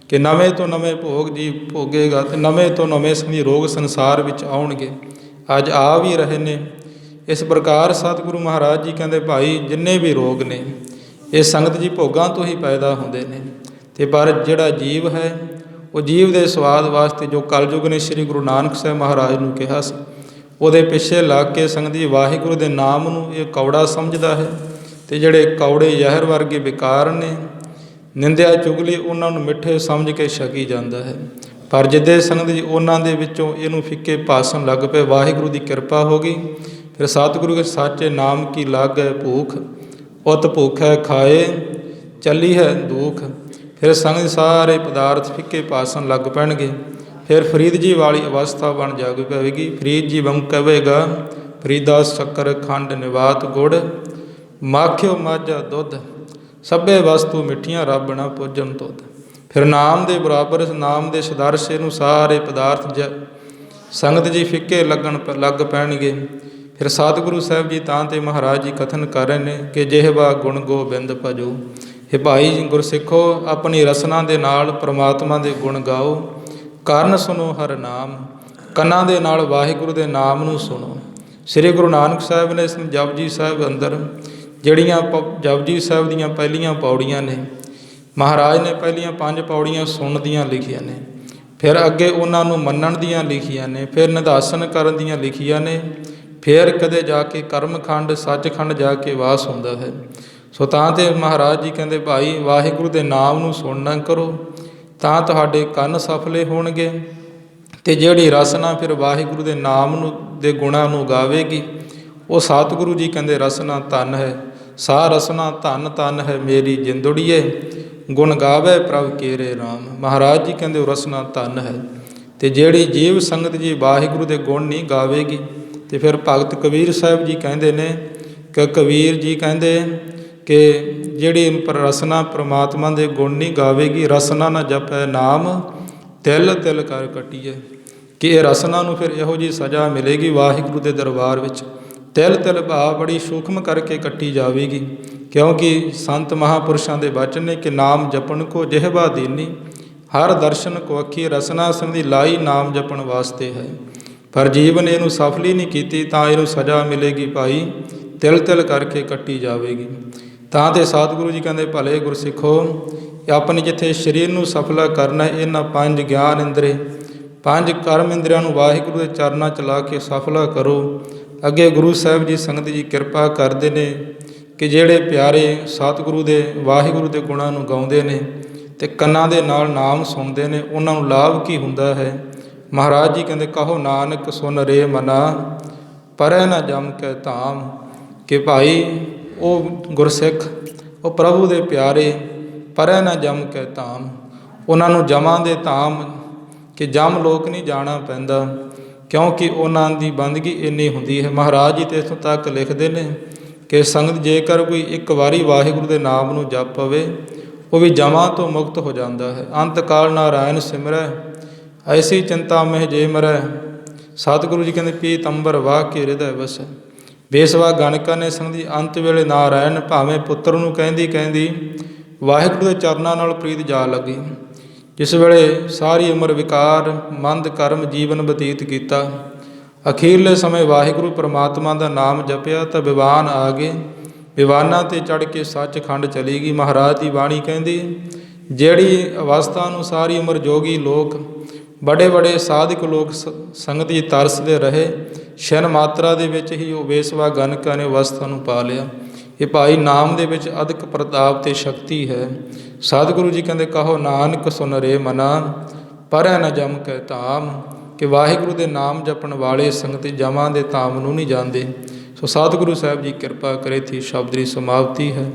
ਕਿ ਨਵੇਂ ਤੋਂ ਨਵੇਂ ਭੋਗ ਜੀ ਭੋਗੇਗਾ ਅਤੇ ਨਵੇਂ ਤੋਂ ਨਵੇਂ ਸੰਗਤ ਦੀ ਰੋਗ ਸੰਸਾਰ ਵਿੱਚ ਆਉਣਗੇ, ਅੱਜ ਆ ਵੀ ਰਹੇ ਨੇ। ਇਸ ਪ੍ਰਕਾਰ ਸਤਿਗੁਰੂ ਮਹਾਰਾਜ ਜੀ ਕਹਿੰਦੇ ਭਾਈ ਜਿੰਨੇ ਵੀ ਰੋਗ ਨੇ ਇਹ ਸੰਗਤ ਜੀ ਭੋਗਾਂ ਤੋਂ ਹੀ ਪੈਦਾ ਹੁੰਦੇ ਨੇ। ਅਤੇ ਪਰ ਜਿਹੜਾ ਜੀਵ ਹੈ ਉਹ ਜੀਵ ਦੇ ਸਵਾਦ ਵਾਸਤੇ ਜੋ ਕਲਯੁਗ ਨੇ ਸ਼੍ਰੀ ਗੁਰੂ ਨਾਨਕ ਸਾਹਿਬ ਮਹਾਰਾਜ ਨੂੰ ਕਿਹਾ ਸੀ ਉਹਦੇ ਪਿੱਛੇ ਲੱਗ ਕੇ ਸੰਗਤ ਜੀ ਵਾਹਿਗੁਰੂ ਦੇ ਨਾਮ ਨੂੰ ਇਹ ਕੌੜਾ ਸਮਝਦਾ ਹੈ। ਅਤੇ ਜਿਹੜੇ ਕੌੜੇ ਜ਼ਹਿਰ ਵਰਗੇ ਵਿਕਾਰ ਨੇ, ਨਿੰਦਿਆ ਚੁਗਲੀ, ਉਹਨਾਂ ਨੂੰ ਮਿੱਠੇ ਸਮਝ ਕੇ ਛਕੀ ਜਾਂਦਾ ਹੈ। ਪਰ ਜਿੱਦੇ ਸੰਗਤ ਜੀ ਉਹਨਾਂ ਦੇ ਵਿੱਚੋਂ ਇਹਨੂੰ ਫਿੱਕੇ ਭਾਸਣ ਲੱਗ ਪਏ, ਵਾਹਿਗੁਰੂ ਦੀ ਕਿਰਪਾ ਹੋ ਗਈ। ਫਿਰ ਸਤਿਗੁਰੂ ਕੇ ਸਾਚੇ ਨਾਮ ਕੀ ਲਾਗੈ ਭੂਖ, ਉਤ ਭੁੱਖੈ ਖਾਏ ਚੱਲੀ ਹੈ ਦੁੱਖ। ਫਿਰ ਸੰਗਤ ਸਾਰੇ ਪਦਾਰਥ ਫਿੱਕੇ ਭਾਸਣ ਲੱਗ ਪੈਣਗੇ। ਫਿਰ ਫਰੀਦ ਜੀ ਵਾਲੀ ਅਵਸਥਾ ਬਣ ਜਾਗ ਪਵੇਗੀ। ਫਰੀਦ ਜੀ ਵਾਂਗ ਕਹੇਗਾ ਫਰੀਦਾ ਸ਼ੱਕਰ ਖੰਡ ਨਿਵਾਤ ਗੁੜ, ਮਾਖਿਓ ਮਾਝਾ ਦੁੱਧ, ਸਭੇ ਵਸਤੂ ਮਿੱਠੀਆਂ ਰੱਬ ਨਾ ਪੁੱਜਣ ਤੁਧ। ਫਿਰ ਨਾਮ ਦੇ ਬਰਾਬਰ, ਨਾਮ ਦੇ ਸਦਰਸ਼ ਨੂੰ ਸਾਰੇ ਪਦਾਰਥ ਸੰਗਤ ਜੀ ਫਿੱਕੇ ਲੱਗ ਪੈਣਗੇ। ਫਿਰ ਸਤਿਗੁਰੂ ਸਾਹਿਬ ਜੀ ਤਾਂ ਤੇ ਮਹਾਰਾਜ ਜੀ ਕਥਨ ਕਰ ਰਹੇ ਨੇ ਕਿ ਜਿਹਵਾ ਗੁਣ ਗੋਬਿੰਦ ਭਜੋ। ਇਹ ਭਾਈ ਗੁਰਸਿੱਖੋ ਆਪਣੀ ਰਸਨਾ ਦੇ ਨਾਲ ਪ੍ਰਮਾਤਮਾ ਦੇ ਗੁਣ ਗਾਓ, ਕਾਰਨ ਸੁਣੋ ਹਰ ਨਾਮ, ਕੰਨਾਂ ਦੇ ਨਾਲ ਵਾਹਿਗੁਰੂ ਦੇ ਨਾਮ ਨੂੰ ਸੁਣੋ। ਸ੍ਰੀ ਗੁਰੂ ਨਾਨਕ ਸਾਹਿਬ ਨੇ ਇਸ ਜਪਜੀ ਸਾਹਿਬ ਅੰਦਰ ਜਿਹੜੀਆਂ ਜਪਜੀ ਸਾਹਿਬ ਦੀਆਂ ਪਹਿਲੀਆਂ ਪੌੜੀਆਂ ਨੇ, ਮਹਾਰਾਜ ਨੇ ਪਹਿਲੀਆਂ 5 ਪੌੜੀਆਂ ਸੁਣਨ ਦੀਆਂ ਲਿਖੀਆਂ ਨੇ, ਫਿਰ ਅੱਗੇ ਉਹਨਾਂ ਨੂੰ ਮੰਨਣ ਦੀਆਂ ਲਿਖੀਆਂ ਨੇ, ਫਿਰ ਨਿਧਾਸਨ ਕਰਨ ਦੀਆਂ ਲਿਖੀਆਂ ਨੇ, ਫਿਰ ਕਦੇ ਜਾ ਕੇ ਕਰਮਖੰਡ ਸੱਚਖੰਡ ਜਾ ਕੇ ਵਾਸ ਹੁੰਦਾ ਹੈ। ਸੋ ਤਾਂ ਤੇ ਮਹਾਰਾਜ ਜੀ ਕਹਿੰਦੇ ਭਾਈ ਵਾਹਿਗੁਰੂ ਦੇ ਨਾਮ ਨੂੰ ਸੁਣਨਾ ਕਰੋ ਤਾਂ ਤੁਹਾਡੇ ਕੰਨ ਸਫਲੇ ਹੋਣਗੇ। ਅਤੇ ਜਿਹੜੀ ਰਸਨਾ ਫਿਰ ਵਾਹਿਗੁਰੂ ਦੇ ਨਾਮ ਨੂੰ ਦੇ ਗੁਣਾਂ ਨੂੰ ਗਾਵੇਗੀ ਉਹ ਸਤਿਗੁਰੂ ਜੀ ਕਹਿੰਦੇ ਰਸਨਾ ਧਨ ਹੈ। ਸਾ ਰਸਨਾ ਧਨ ਧਨ ਹੈ ਮੇਰੀ ਜਿੰਦੜੀਏ, ਗੁਣ ਗਾਵੇ ਪ੍ਰਭ ਕੇਰੇ ਰਾਮ। ਮਹਾਰਾਜ ਜੀ ਕਹਿੰਦੇ ਉਹ ਰਸਨਾ ਧਨ ਹੈ। ਅਤੇ ਜਿਹੜੀ ਜੀਵ ਸੰਗਤ ਜੀ ਵਾਹਿਗੁਰੂ ਦੇ ਗੁਣ ਨਹੀਂ ਗਾਵੇਗੀ, ਅਤੇ ਫਿਰ ਭਗਤ ਕਬੀਰ ਸਾਹਿਬ ਜੀ ਕਹਿੰਦੇ ਨੇ ਕਿ ਕਬੀਰ ਜੀ ਕਹਿੰਦੇ ਕਿ ਜਿਹੜੀ ਰਸਨਾ ਪ੍ਰਮਾਤਮਾ ਦੇ ਗੁਣ ਨਹੀਂ ਗਾਵੇਗੀ, ਰਸਨਾ ਨਾ ਜਪੈ ਨਾਮ ਤਿਲ ਤਿਲ ਕਰ ਕੱਟੀਏ, ਕਿ ਇਹ ਰਸਨਾ ਨੂੰ ਫਿਰ ਇਹੋ ਜਿਹੀ ਸਜ਼ਾ ਮਿਲੇਗੀ ਵਾਹਿਗੁਰੂ ਦੇ ਦਰਬਾਰ ਵਿੱਚ। ਤਿਲ ਤਿਲ ਭਾਵ ਬੜੀ ਸੂਖਮ ਕਰਕੇ ਕੱਟੀ ਜਾਵੇਗੀ, ਕਿਉਂਕਿ ਸੰਤ ਮਹਾਂਪੁਰਸ਼ਾਂ ਦੇ ਵਚਨ ਨੇ ਕਿ ਨਾਮ ਜਪਣ ਕੋ ਜਿਹਵਾ ਦੀਨੀ, ਹਰ ਦਰਸ਼ਨ ਕੋ ਅੱਖੀ, ਰਸਨਾ ਸੰਧੀ ਲਾਈ ਨਾਮ ਜਪਣ ਵਾਸਤੇ ਹੈ। ਪਰ ਜੀਵਨ ਇਹਨੂੰ ਸਫਲ ਹੀ ਨਹੀਂ ਕੀਤੀ ਤਾਂ ਇਹਨੂੰ ਸਜ਼ਾ ਮਿਲੇਗੀ ਭਾਈ, ਤਿਲ ਤਿਲ ਕਰਕੇ ਕੱਟੀ ਜਾਵੇਗੀ। ਤਾਂ ਤੇ ਸਤਿਗੁਰੂ ਜੀ ਕਹਿੰਦੇ ਭਲੇ ਗੁਰਸਿੱਖੋ, ਆਪਣੇ ਜਿੱਥੇ ਸਰੀਰ ਨੂੰ ਸਫਲਾ ਕਰਨਾ, ਇਹਨਾਂ 5 ਗਿਆਨ ਇੰਦਰੇ 5 ਕਰਮ ਇੰਦਰੀਆਂ ਨੂੰ ਵਾਹਿਗੁਰੂ ਦੇ ਚਰਨਾਂ 'ਚ ਲਾ ਕੇ ਸਫਲਾ ਕਰੋ। ਅੱਗੇ ਗੁਰੂ ਸਾਹਿਬ ਜੀ ਸੰਗਤ ਜੀ ਕਿਰਪਾ ਕਰਦੇ ਨੇ ਕਿ ਜਿਹੜੇ ਪਿਆਰੇ ਸਤਿਗੁਰੂ ਦੇ ਵਾਹਿਗੁਰੂ ਦੇ ਗੁਣਾਂ ਨੂੰ ਗਾਉਂਦੇ ਨੇ ਅਤੇ ਕੰਨਾਂ ਦੇ ਨਾਲ ਨਾਮ ਸੁਣਦੇ ਨੇ, ਉਹਨਾਂ ਨੂੰ ਲਾਭ ਕੀ ਹੁੰਦਾ ਹੈ। ਮਹਾਰਾਜ ਜੀ ਕਹਿੰਦੇ ਕਹੋ ਨਾਨਕ ਸੁਨ ਰੇ ਮਨਾ, ਪਰੈ ਨਾ ਜਮ ਕੈ ਧਾਮ, ਕਿ ਭਾਈ ਉਹ ਗੁਰਸਿੱਖ, ਉਹ ਪ੍ਰਭੂ ਦੇ ਪਿਆਰੇ, ਪਰੈ ਨਾ ਜਮ ਕੈ ਧਾਮ, ਉਹਨਾਂ ਨੂੰ ਜਮਾਂ ਦੇ ਧਾਮ ਕਿ ਜਮ ਲੋਕ ਨਹੀਂ ਜਾਣਾ ਪੈਂਦਾ, ਕਿਉਂਕਿ ਉਹਨਾਂ ਦੀ ਬੰਦਗੀ ਇੰਨੀ ਹੁੰਦੀ ਹੈ। ਮਹਾਰਾਜ ਜੀ ਤੇ ਇੱਥੋਂ ਤੱਕ ਲਿਖਦੇ ਨੇ ਕਿ ਸੰਗਤ ਜੇਕਰ ਕੋਈ ਇੱਕ ਵਾਰੀ ਵਾਹਿਗੁਰੂ ਦੇ ਨਾਮ ਨੂੰ ਜਪ ਪਵੇ, ਉਹ ਵੀ ਜਮਾਂ ਤੋਂ ਮੁਕਤ ਹੋ ਜਾਂਦਾ ਹੈ। ਅੰਤ ਕਾਲ ਨਾਰਾਇਣ ਸਿਮਰੈ, ਐਸੀ ਚਿੰਤਾ ਮਹਿ ਜੇ ਮਰੈ। ਸਤਿਗੁਰੂ ਜੀ ਕਹਿੰਦੇ ਪੀਤੰਬਰ ਵਾਹ ਕੇ ਹਿਰਦੈ ਵਸੈ। ਬੇਸਵਾ ਗਣਕਾਂ ਨੇ ਸੰਗਤ ਜੀ ਅੰਤ ਵੇਲੇ ਨਾਰਾਇਣ ਭਾਵੇਂ ਪੁੱਤਰ ਨੂੰ ਕਹਿੰਦੀ ਕਹਿੰਦੀ ਵਾਹਿਗੁਰੂ ਦੇ ਚਰਨਾਂ ਨਾਲ ਪ੍ਰੀਤ ਜਾ ਲੱਗੀ। ਜਿਸ ਵੇਲੇ ਸਾਰੀ ਉਮਰ ਵਿਕਾਰ ਮੰਦ ਕਰਮ ਜੀਵਨ ਬਤੀਤ ਕੀਤਾ, ਅਖੀਰਲੇ ਸਮੇਂ ਵਾਹਿਗੁਰੂ ਪਰਮਾਤਮਾ ਦਾ ਨਾਮ ਜਪਿਆ ਤਾਂ ਵਿਵਾਨ ਆ ਗਏ, ਵਿਵਾਨਾਂ 'ਤੇ ਚੜ੍ਹ ਕੇ ਸੱਚਖੰਡ ਚਲੀ ਗਈ। ਮਹਾਰਾਜ ਦੀ ਬਾਣੀ ਕਹਿੰਦੀ ਜਿਹੜੀ ਅਵਸਥਾ ਨੂੰ ਸਾਰੀ ਉਮਰ ਜੋਗੀ ਲੋਕ, ਬੜੇ ਬੜੇ ਸਾਧਕ ਲੋਕ ਸੰਗਤ ਜੀ ਤਰਸਦੇ ਰਹੇ, ਛਿਨ ਮਾਤਰਾ ਦੇ ਵਿੱਚ ਹੀ ਉਹ ਬੇਸਵਾ ਗਣਕਾਂ ਨੇ ਅਵਸਥਾ ਨੂੰ ਪਾ ਲਿਆ। ਇਹ ਭਾਈ ਨਾਮ ਦੇ ਵਿੱਚ ਅਦਕ ਪ੍ਰਤਾਪ ਤੇ ਸ਼ਕਤੀ ਹੈ। ਸਤਿਗੁਰੂ ਜੀ ਕਹਿੰਦੇ ਕਹੋ ਨਾਨਕ ਸੁਨ ਰੇ ਮਨਾ, ਪਰੈ ਨ ਜਮ ਕੈ ਧਾਮ, ਕਿ ਵਾਹਿਗੁਰੂ ਦੇ ਨਾਮ ਜਪਣ ਵਾਲੇ ਸੰਗਤ ਜਮਾਂ ਦੇ ਧਾਮ ਨੂੰ ਨਹੀਂ ਜਾਂਦੇ। ਸੋ ਸਤਿਗੁਰੂ ਸਾਹਿਬ ਜੀ ਕਿਰਪਾ ਕਰੇ ਥੀ ਸ਼ਬਦ ਦੀ ਸਮਾਪਤੀ ਹੈ।